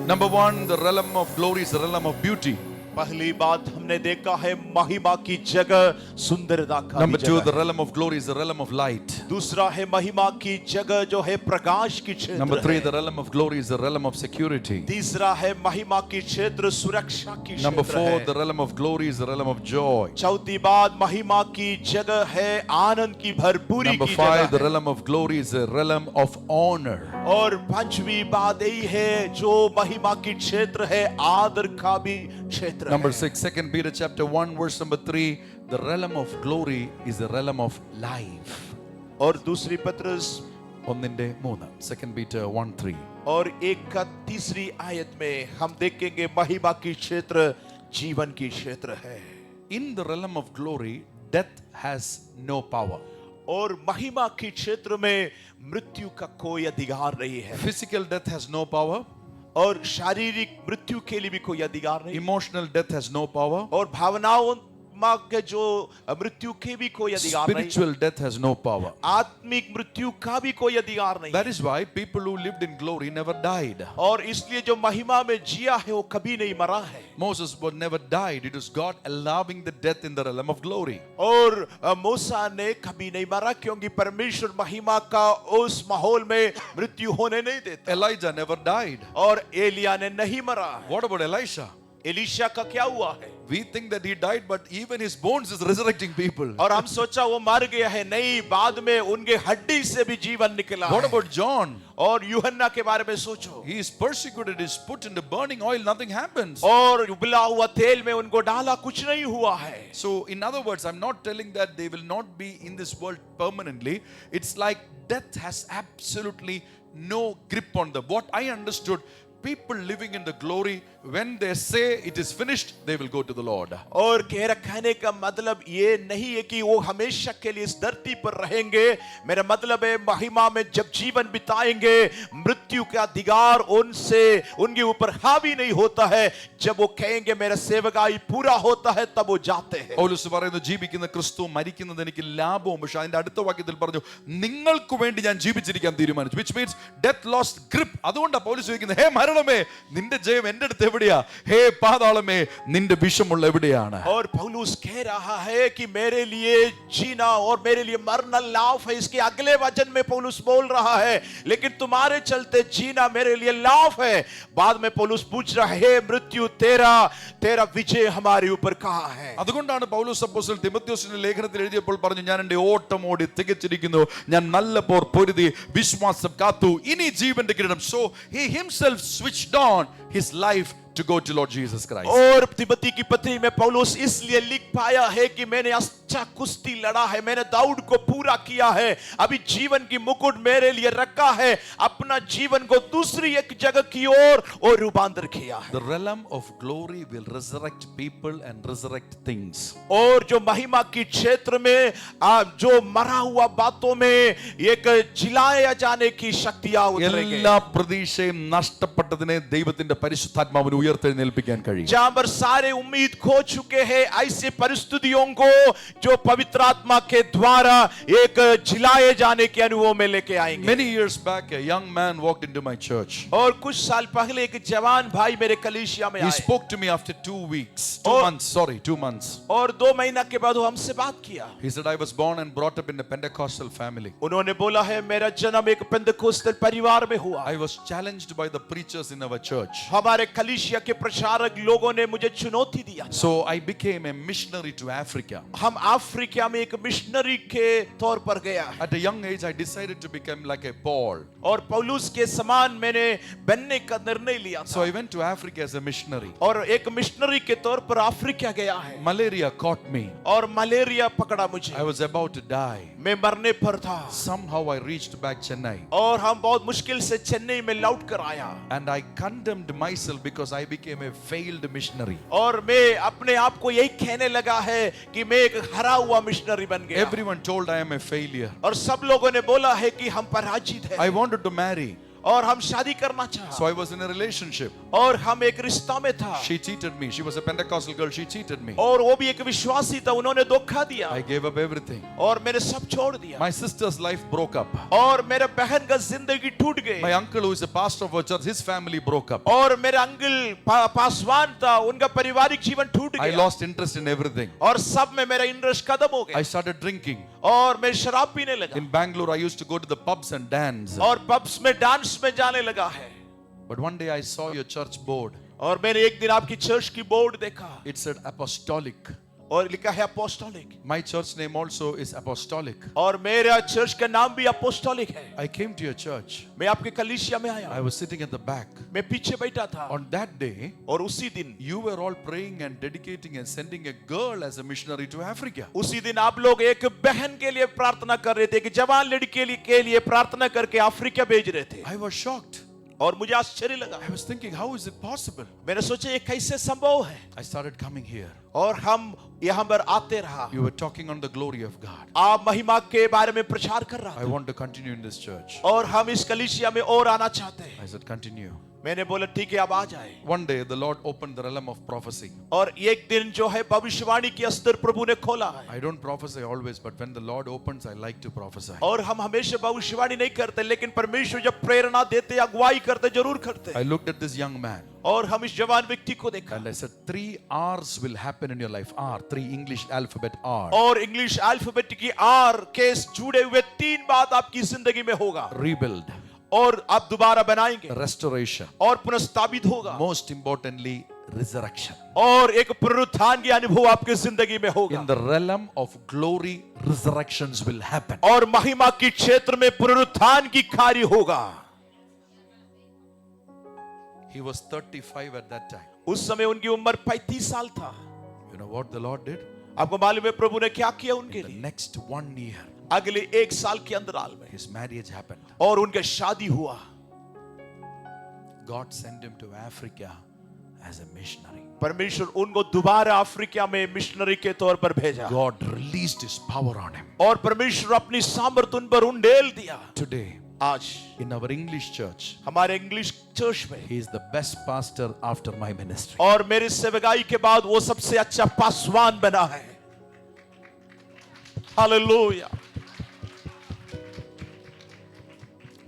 Number one, the realm of glory is the realm of beauty. पहली बात हमने देखा है महिमा की जगह सुंदरता का Number भी two, जगह the है। realm of glory is the realm of light. दूसरा है महिमा की जगह जो है प्रकाश की क्षेत्र Number three, है। the realm of glory is the realm of security. तीसरा है महिमा की क्षेत्र सुरक्षा की Number क्षेत्र four, है। the realm of glory is the realm of joy. चौथी बात महिमा की जगह है आनंद की भरपूरी Number की five, the जगह है। realm of glory is the realm of honor. और पांचवी बात यही है जो महिमा की क्षेत्र है आदर का भी क्षेत्र Number है। 6, 2 Peter chapter 1 verse number 3, the realm of glory is the realm of life. और दूसरी पत्रस ഒന്നിന്റെ 3, 2 Peter 1:3. और एक का तीसरी आयत में हम देखेंगे महिमा की क्षेत्र जीवन की क्षेत्र है। In the realm of glory, death has no power. और महिमा की क्षेत्र में मृत्यु का कोई अधिकार नहीं है, Physical death has no power. और शारीरिक मृत्यु के लिए भी कोई अधिकार नहीं, Emotional death has no power. और भावनाओं के जो मृत्यु के भी कोई अधिकार नहीं, Spiritual death has no power. आत्मिक मृत्यु का भी कोई अधिकार नहीं। That is why people who lived in glory never died. और इसलिए जो महिमा में जिया है वो कभी नहीं मरा है। Moses was never died. It was God allowing the death in the realm of glory. और मूसा ने कभी नहीं मरा क्योंकि परमेश्वर महिमा का उस माहौल में मृत्यु होने नहीं देता। Elijah never died. और एलिया ने नहीं मरा। What about Elisha? एलीशा का क्या हुआ है? We think that he died, but even his bones is resurrecting people. और हम सोचा वो मर गया है, नहीं, बाद में उनके हड्डी से भी जीवन निकला What है। about John? और यूहन्ना के बारे में सोचो, He is persecuted, is put into burning oil, nothing happens. और उबला हुआ तेल में उनको डाला, कुछ नहीं हुआ है। So, in other words, I'm not telling that they will not be in this world permanently. It's like death has absolutely no grip on them. What I understood, people living in the glory, when they say it is finished, they will go to the Lord. और मेरा कहने का मतलब ये नहीं है कि वो हमेशा के लिए इस धरती पर रहेंगे। मेरा मतलब है महिमा में जब जीवन बिताएंगे, मृत्यु का अधिकार उनसे उनके ऊपर हावी नहीं होता है। जब वो कहेंगे मेरा सेवकाई पूरा होता है, तब वो जाते हैं। പൗലോസ് പറയുന്നു, ജീവിക്കുന്ന ക്രിസ്തു, മരിക്കുന്നത് എനിക്ക് ലാഭവും. പക്ഷെ അതിന്റെ അടുത്ത വാക്യത്തിൽ പറഞ്ഞു, നിങ്ങൾക്ക് വേണ്ടി ഞാൻ ജീവിച്ചിരിക്കാൻ തീരുമാനിച്ചു. which means death lost grip. അതുകൊണ്ടാണ് പൗലോസ് ചോദിക്കുന്നത്, ഹേ മരണമേ, നിന്റെ ജയം എൻ്റെ അടുത്ത് എവിടെയാ? ഹേ പാതാളമേ, നിന്റെ വിഷമുള്ള എവിടെയാണ്? और पौलुस कह रहा है कि मेरे लिए जीना और मेरे लिए मरना लाभ है। इसके अगले वचन में पौलुस बोल रहा है, लेकिन तुम्हारे चलते जीना मेरे लिए लाभ है। बाद में पौलुस पूछ रहा है, हे मृत्यु, तेरा विजय हमारे ऊपर कहाँ है? അതുകൊണ്ടാണ് പൗലോസ് അപ്പോസ്തലൻ തിമോഥെയോസിന്റെ ലേഖനത്തിൽ എഴുതിയപ്പോൾ പറഞ്ഞു, ഞാൻ എൻ്റെ ഓട്ടം ഓടി തികച്ചിരിക്കുന്നു, ഞാൻ നല്ല പോർ പൊരുതി, വിശ്വാസം കാത്തു, ഇനി ജീവന്റെ കിരീടം. So he himself switched on his life to go to Lord Jesus Christ. और तिमोथी की पत्री में पौलुस इसलिए लिख पाया है कि मैंने अच्छा कुश्ती लड़ा है, मैंने दौड़ को पूरा किया है, अभी जीवन की मुकुट मेरे लिए रखा है, अपना जीवन को दूसरी एक जगह की ओर और रूपांतर किया है। The realm of glory will resurrect people and resurrect things. और जो महिमा की क्षेत्र में जो मरा हुआ बातों में एक जिलाया जाने की शक्तियां उतरेंगे। എല്ലാ പ്രതീക്ഷയും നഷ്ടപ്പെട്ടതിനെ ദൈവത്തിന്റെ പരിശുദ്ധാത്മാവിന് ഉയർത്തെഴുന്നേൽപ്പിക്കാൻ കഴിയും. जहां पर सारे उम्मीद खो चुके हैं, ऐसे परिस्थितियों को जो पवित्र आत्मा के द्वारा एक जिलाए जाने के अनुभव में लेके आएंगे। Many years back, a young man walked into my church. और कुछ साल पहले एक जवान भाई मेरे कलीसिया में He आए spoke to me after 2 months. और 2 महीना के बाद वो हमसे बात किया। He said, I was born and brought up in a Pentecostal family. उन्होंने बोला है, मेरा जन्म एक पेंतकोस्टल परिवार में हुआ। I was challenged by the preachers in our church. हमारे कलीसिया के प्रचारक लोगों ने मुझे चुनौती दिया। So I became a missionary to Africa. हम अफ्रीका में एक मिशनरी के तौर पर गया। At a young age, I decided to become like a Paul. और पौलुस के समान मैंने बनने का निर्णय लिया So था। I went to Africa as a missionary. और एक मिशनरी के तौर पर अफ्रीका गया है। Malaria caught me. और मलेरिया पकड़ा मुझे। I was about to die. मैं मरने पर था। Somehow I reached back Chennai. और हम बहुत मुश्किल से चेन्नई में लौट कर आया। And I condemned myself because I became a failed missionary. और मैं अपने आप को यही कहने लगा है कि मैं एक हरा हुआ मिशनरी बन गया। Everyone told I am a failure. और सब लोगों ने बोला है कि हम पराजित हैं। I wanted to marry. और हम शादी करना चाहा। So I was in a relationship. और हम एक रिश्ता में था। She cheated me. She was a Pentecostal girl. She cheated me. और वो भी एक विश्वासी था, उन्होंने धोखा दिया। I gave up everything. और मैंने सब छोड़ दिया। My sister's life broke up. और मेरे बहन का जिंदगी टूट गई। My uncle, who is a pastor of a church, his family broke up. और मेरे अंकल पासवान था, उनका पारिवारिक जीवन टूट I गया। lost interest in everything. और सब में मेरा इंटरेस्ट खत्म हो I गया। started drinking. और मैं शराब पीने लगा। In Bangalore, I used to go to the pubs and dance. और पब्स में डांस में जाने लगा है। But one day I saw your church board. और मैंने एक दिन आपकी चर्च की बोर्ड देखा It said apostolic. और लिखा है apostolic. My church name also is apostolic. और मेरा चर्च का नाम भी अपोस्टोलिक है। I came to your church. मैं आपके कलीसिया में आया। I was sitting at the back. मैं पीछे बैठा था। On that day, और उसी दिन you were all praying and dedicating and sending a girl as a missionary to Africa. उसी दिन आप लोग एक बहन के लिए प्रार्थना कर रहे थे, कि जवान लड़की के लिए प्रार्थना करके अफ्रीका भेज रहे थे। I was shocked. और मुझे आश्चर्य लगा। I was thinking, how is it possible? मैंने सोचा ये कैसे संभव है। I started coming here. और हम यहाँ पर आते रहा। You were talking on the glory of God. आप महिमा के बारे में प्रचार कर रहा I था। want to continue in this church. और हम इस कलीसिया में और आना चाहते हैं। I said, continue. मैंने बोला ठीक है, अब आ जाए। One day, the Lord opened the realm of prophecy. और एक दिन जो है भविष्यवाणी की अस्तर प्रभु ने खोला है। I don't prophesy always, but when the Lord opens, I like to prophesy. और हम हमेशा भविष्यवाणी नहीं करते, लेकिन परमेश्वर जब प्रेरणा देते, अगुवाई करते, जरूर करते। I looked at this young man और हम इस जवान व्यक्ति को देखा। and I said, 3 R's will happen in your life. R, 3 English alphabet R. और इंग्लिश अल्फाबेट की आर के जुड़े हुए 3 बात आपकी जिंदगी में होगा। Rebuild, और आप दोबारा बनाएंगे restoration, और पुनर्स्थापित होगा। most importantly, resurrection. और एक पुनरुत्थान की अनुभव आपकी जिंदगी में होगा। In the realm of glory, resurrections will happen. और महिमा की क्षेत्र में पुनरुत्थान की कार्य होगा। He was 35 at that time. उस समय उनकी उम्र 35 साल था। You know what the Lord did? आपको मालूम है प्रभु ने क्या किया उनके The लिए? next 1 year, अगले 1 साल के अंतराल में his marriage happened. और उनका शादी हुआ। God sent him to Africa as a missionary. परमेश्वर उनको दोबारा अफ्रीका में मिशनरी के तौर पर भेजा God released his power on him. और परमेश्वर अपनी सामर्थ उन पर उंडेल दिया। Today, आज in our English church, हमारे इंग्लिश चर्च में he is the best pastor after my ministry. और मेरे सेवकाई के बाद वो सबसे अच्छा पासवान बना है। हालेलुया।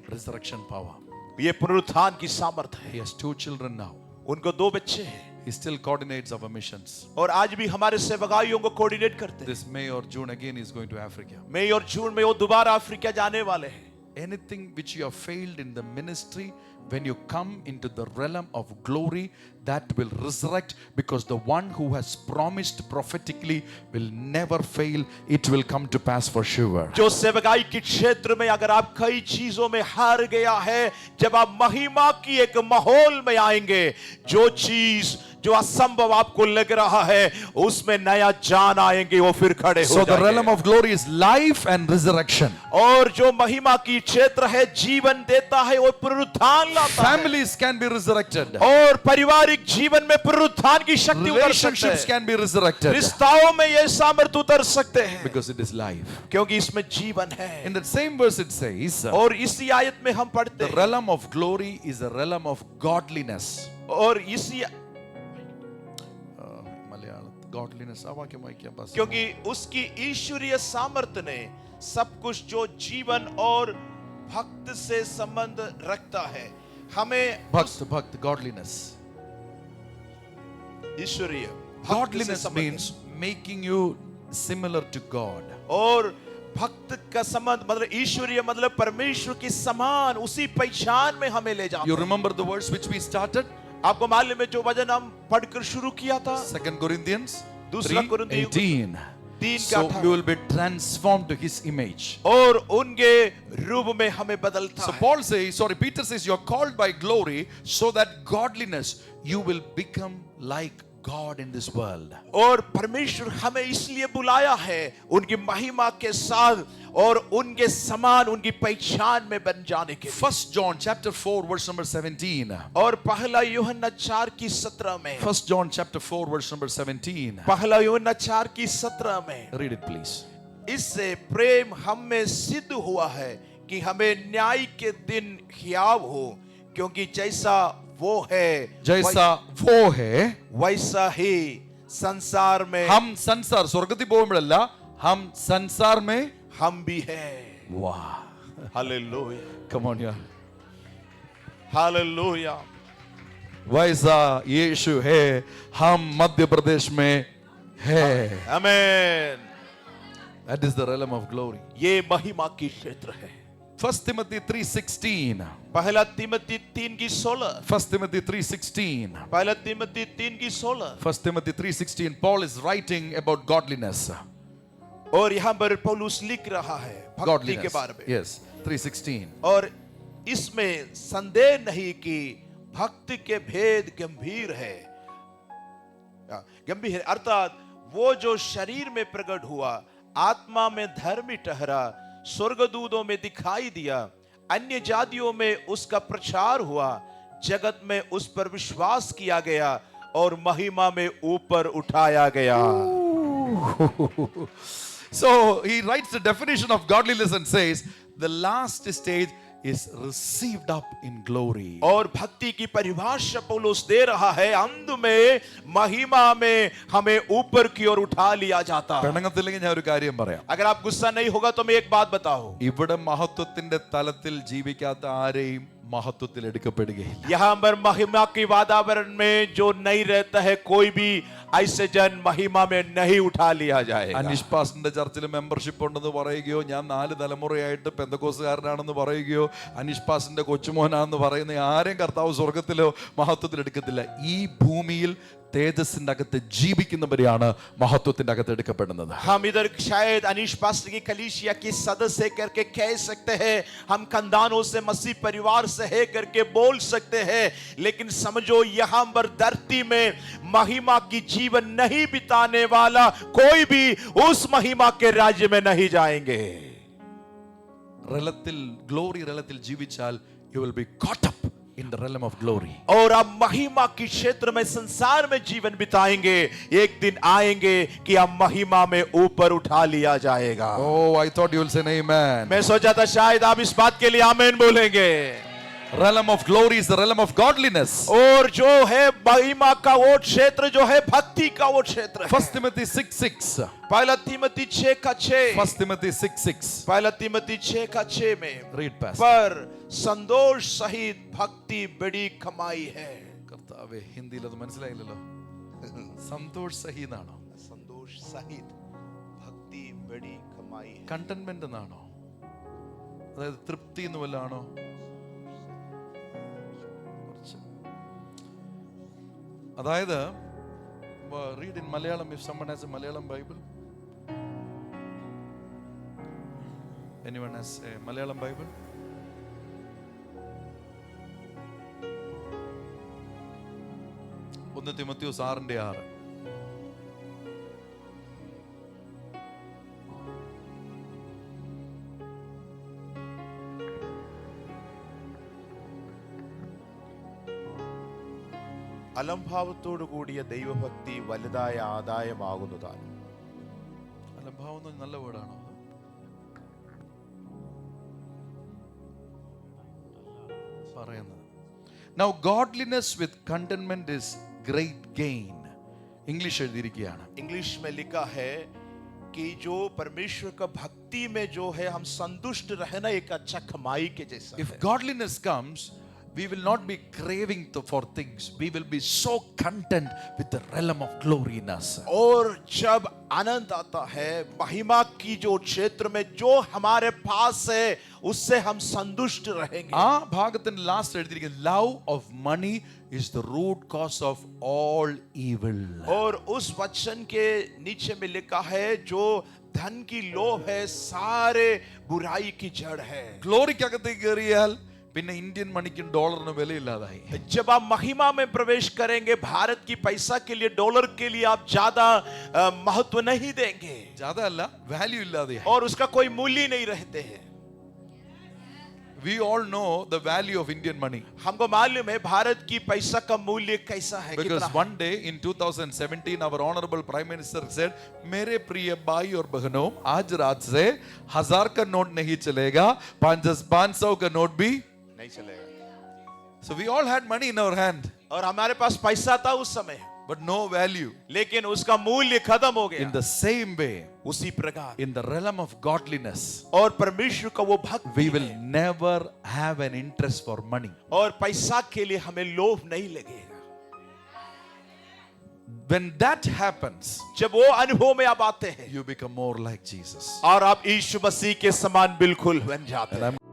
Resurrection power. ये पुनरुत्थान की सामर्थ है। He has 2 children now. उनको 2 बच्चे हैं He still coordinates our missions. और आज भी हमारे सेवकाइयों को कोऑर्डिनेट करते हैं। This May or June again he is going to Africa. मई और जून में वो दोबारा अफ्रीका जाने वाले हैं। Anything which you have failed in the ministry, when you come into the realm of glory, that will resurrect, because the one who has promised prophetically will never fail. It will come to pass for sure. जो सेवकाई के क्षेत्र में अगर आप कई चीजों में हार गया है, जब आप महिमा की एक माहौल में आएंगे, जो चीज जो असंभव आपको लग रहा है, उसमें नया जान आएंगे, वो फिर खड़े हो So the जाएंगे। realm of glory is life and resurrection. और जो महिमा की क्षेत्र है, जीवन देता है, वो पुनरुत्थान लाता है। Families can be resurrected. और पारिवारिक जीवन में पुनरुत्थान की शक्ति उतर सकते Relationships हैं। can be resurrected. रिश्ताओं में ये सामर्थ उतर सकते हैं, Because it is life. क्योंकि इसमें जीवन है। In that same verse it says, और इसी आयत में हम पढ़ते the हैं, realm of glory is a realm of godliness. और इसी മലയാളത്തിൽ godliness ആ വാക്യം വായിക്കാം ബസ്. क्योंकि उसकी ईश्वरीय सामर्थ ने सब कुछ जो जीवन और भक्त से संबंध रखता है, हमें भक्त godliness. ईश्वरीय Godliness means making you similar to God. और भक्त का संबंध मतलब ईश्वरीय मतलब परमेश्वर के समान, उसी पहचान में हमें ले जाता You है। remember the verse which we started? आपको मालूम है जो वचन हम पढ़कर शुरू किया था, 2 Corinthians दूसरा कुरिन्थियों 3:18. 3 So का we will be transformed to his image. और उनके रूप में हमें बदलता So है। Paul says, Peter says, you are called by glory so that godliness you will become like God in this world. और परमेश्वर हमें इसलिए बुलाया है उनकी महिमा के साथ और उनके समान, उनकी पहचान में बन जाने के लिए। 1 John chapter 4 verse number 17. और पहला यूहन्ना 4 की 17 में, 1 John chapter 4 verse number 17. पहला यूहन्ना 4 की 17 में, Read it please. इससे प्रेम हम में सिद्ध हुआ है कि हमें न्याय के दिन हियाव हो, क्योंकि जैसा वो है जैसा वो है वैसा ही संसार में हम संसार സ്വർഗ്ഗത്തിൽ പോകുമ്പോഴല്ല हम संसार में हम भी है। वाह हालेलुया, come on यार हालेलुया। वैसा यीशु है हम मध्य प्रदेश में है. आमीन। That is the realm of glory. ये महिमा की क्षेत्र है। 1 Timothy 3:16. पहला तिमोथी 3 की 16, 1 Timothy 3:16. पहला तिमोथी 3 की 16। 1 Timothy 3:16. Paul is writing about godliness. और यहाँ पर पौलुस लिख रहा है भक्ति के बारे में। Yes, 3:16. और इसमें संदेह नहीं कि भक्ति के भेद गंभीर है। गंभीर है अर्थात वो जो शरीर में प्रकट हुआ, आत्मा में धर्मी ठहरा, स्वर्गदूतों में दिखाई दिया, अन्य जातियों में उसका प्रचार हुआ, जगत में उस पर विश्वास किया गया और महिमा में ऊपर उठाया गया। So he writes the definition of godliness and says the last stage is received up in glory. और भक्ति की परिभाषा पौलुस दे रहा है, अंत में महिमा में हमें ऊपर की ओर उठा लिया जाता है। പെണ്ണുങ്ങത്തില്ലെങ്കിൽ ഞാൻ ഒരു കാര്യം പറയാം. अगर आप गुस्सा नहीं होगा तो मैं एक बात बताऊं, ഇവിടെ മഹത്വത്തിന്റെ തലത്തിൽ ജീവിക്കാത്ത ആരെയും महत्वത്തിൽ എടുക്കപ്പെടുകയില്ല. यहाँ पर महिमा के वातावरण में जो नहीं रहता है, कोई भी ऐसे जन महिमा में नहीं उठा लिया जाएगा। അനീഷ് പാസ്റ്ററിന്റെ ചർച്ചിൽ മെമ്പർഷിപ്പ് ഉണ്ടെന്ന് പറയുകയോ, ഞാൻ 4 തലമുറയായിട്ട് പെന്തക്കോസ്തുകാരനാണെന്ന് പറയുകയോ, അനീഷ് പാസ്റ്ററിന്റെ കൊച്ചുമോനാണെന്ന് പറയുന്ന ആരെയും കർത്താവ് സ്വർഗത്തിലോ മഹത്വത്തിൽ എടുക്കത്തില്ല. ഈ ഭൂമിയിൽ തേജസ്സിന്റെ അകത്ത് ജീവിക്കുന്നവരെയാണ് മഹത്വത്തിന്റെ അകത്ത് എടുക്കപ്പെടുന്നത്. हम इधर शायद अनीश पास्टर की कलीसिया के सदस्य करके कह सकते हैं, हम कंधानों से मसीह परिवार से है करके बोल सकते हैं, लेकिन समझो यहाँ पर धरती में महिमा की जीवन नहीं बिताने वाला कोई भी उस महिमा के राज्य में नहीं जाएंगे। റലത്തിൽ ഗ്ലോറി റലത്തിൽ ജീവിച്ചാൽ you will be caught up in the realm of glory. और आप महिमा के क्षेत्र में संसार में जीवन बिताएंगे, एक दिन आएंगे कि आप महिमा में ऊपर उठा लिया जाएगा। Oh, I thought you will say an amen. मैं सोचा था शायद आप इस बात के लिए आमीन बोलेंगे। Realm of glory is the realm of godliness. और जो है महिमा का वो क्षेत्र जो है भक्ति का वो क्षेत्र है। 1 Timothy 6:6. पहला तीमोथी 6:6। 1 Timothy 6:6. पहला तीमोथी 6:6 में Read past. पर संतोष सहित भक्ति बड़ी कमाई है। കർത്താവേ, ഹിന്ദിയിൽ അത് മനസ്സിലായില്ലല്ലോ. സന്തോഷ് സഹി എന്നാണോ? संतोष सहित भक्ति बड़ी कमाई है। കണ്ടന്റ്മെന്റ് എന്നാണോ? അതായത് തൃപ്തി എന്ന് വല്ലാണോ? അതായത് read in Malayalam if someone has a Malayalam Bible. Anyone has a Malayalam Bible? ഒന്ന് തിമോത്തിയോസ് 6:6. അലംഭാവത്തോടു കൂടിയ ദൈവഭക്തി വലുതായ ആദായമാകുന്നതാണ്. അലംഭാവം എന്ന് നല്ല വേർഡാണോ? പറയുന്നത്. Now godliness with contentment is great gain. English എഴുതിയിരിക്കുകയാണ്. इंग्लिश में लिखा है कि जो परमेश्वर का भक्ति में जो है हम संतुष्ट रहना एक अच्छा कमाई के जैसा If है। godliness comes, we will not be craving for things. We will be so content with the realm of glory in us. और जब आनंद आता है महिमा की जो क्षेत्र में जो हमारे पास है उससे हम संतुष्ट रहेंगे। ആ ഭാഗത്തിന്റെ ലാസ്റ്റ് എഴുതിയിരിക്കുന്നത് love of money is the root cause of all evil. और उस वचन के नीचे में लिखा है जो धन की लोभ है सारे बुराई की जड़ है। ഗ്ലോറിക്കകത്തേക്ക് കയറിയാൽ പിന്നെ ഇന്ത്യൻ മണിക്കും ഡോളറിന് വിലയില്ലാതായി. जब आप महिमा में प्रवेश करेंगे भारत की पैसा के लिए डॉलर के लिए आप ज्यादा महत्व नहीं देंगे ജാത അല്ല, വാല്യൂ ഇല്ലാതെ. और उसका कोई मूल्य नहीं रहते हैं। We all know the value of Indian money. हमको मालूम है भारत की पैसा का मूल्य कैसा है, Because कितना है। one day in 2017 our honorable prime minister said, मेरे प्रिय भाई और बहनों, आज रात से 1000 का नोट नहीं चलेगा, 500 का नोट भी नहीं चलेगा। So we all had money in our hand, और हमारे पास पैसा था उस समय but no value. लेकिन उसका मूल्य खत्म हो In गया। the same way, उसी प्रकार in the realm of godliness, और परमेश्वर का वो भक्ति we will है। never have an interest for money. और पैसा के लिए हमें लोभ नहीं लगेगा। When that happens, जब वो अनुभव में आप आते हैं you become more like Jesus. और आप यीशु मसीह के समान बिल्कुल बन जाते And हैं। I'm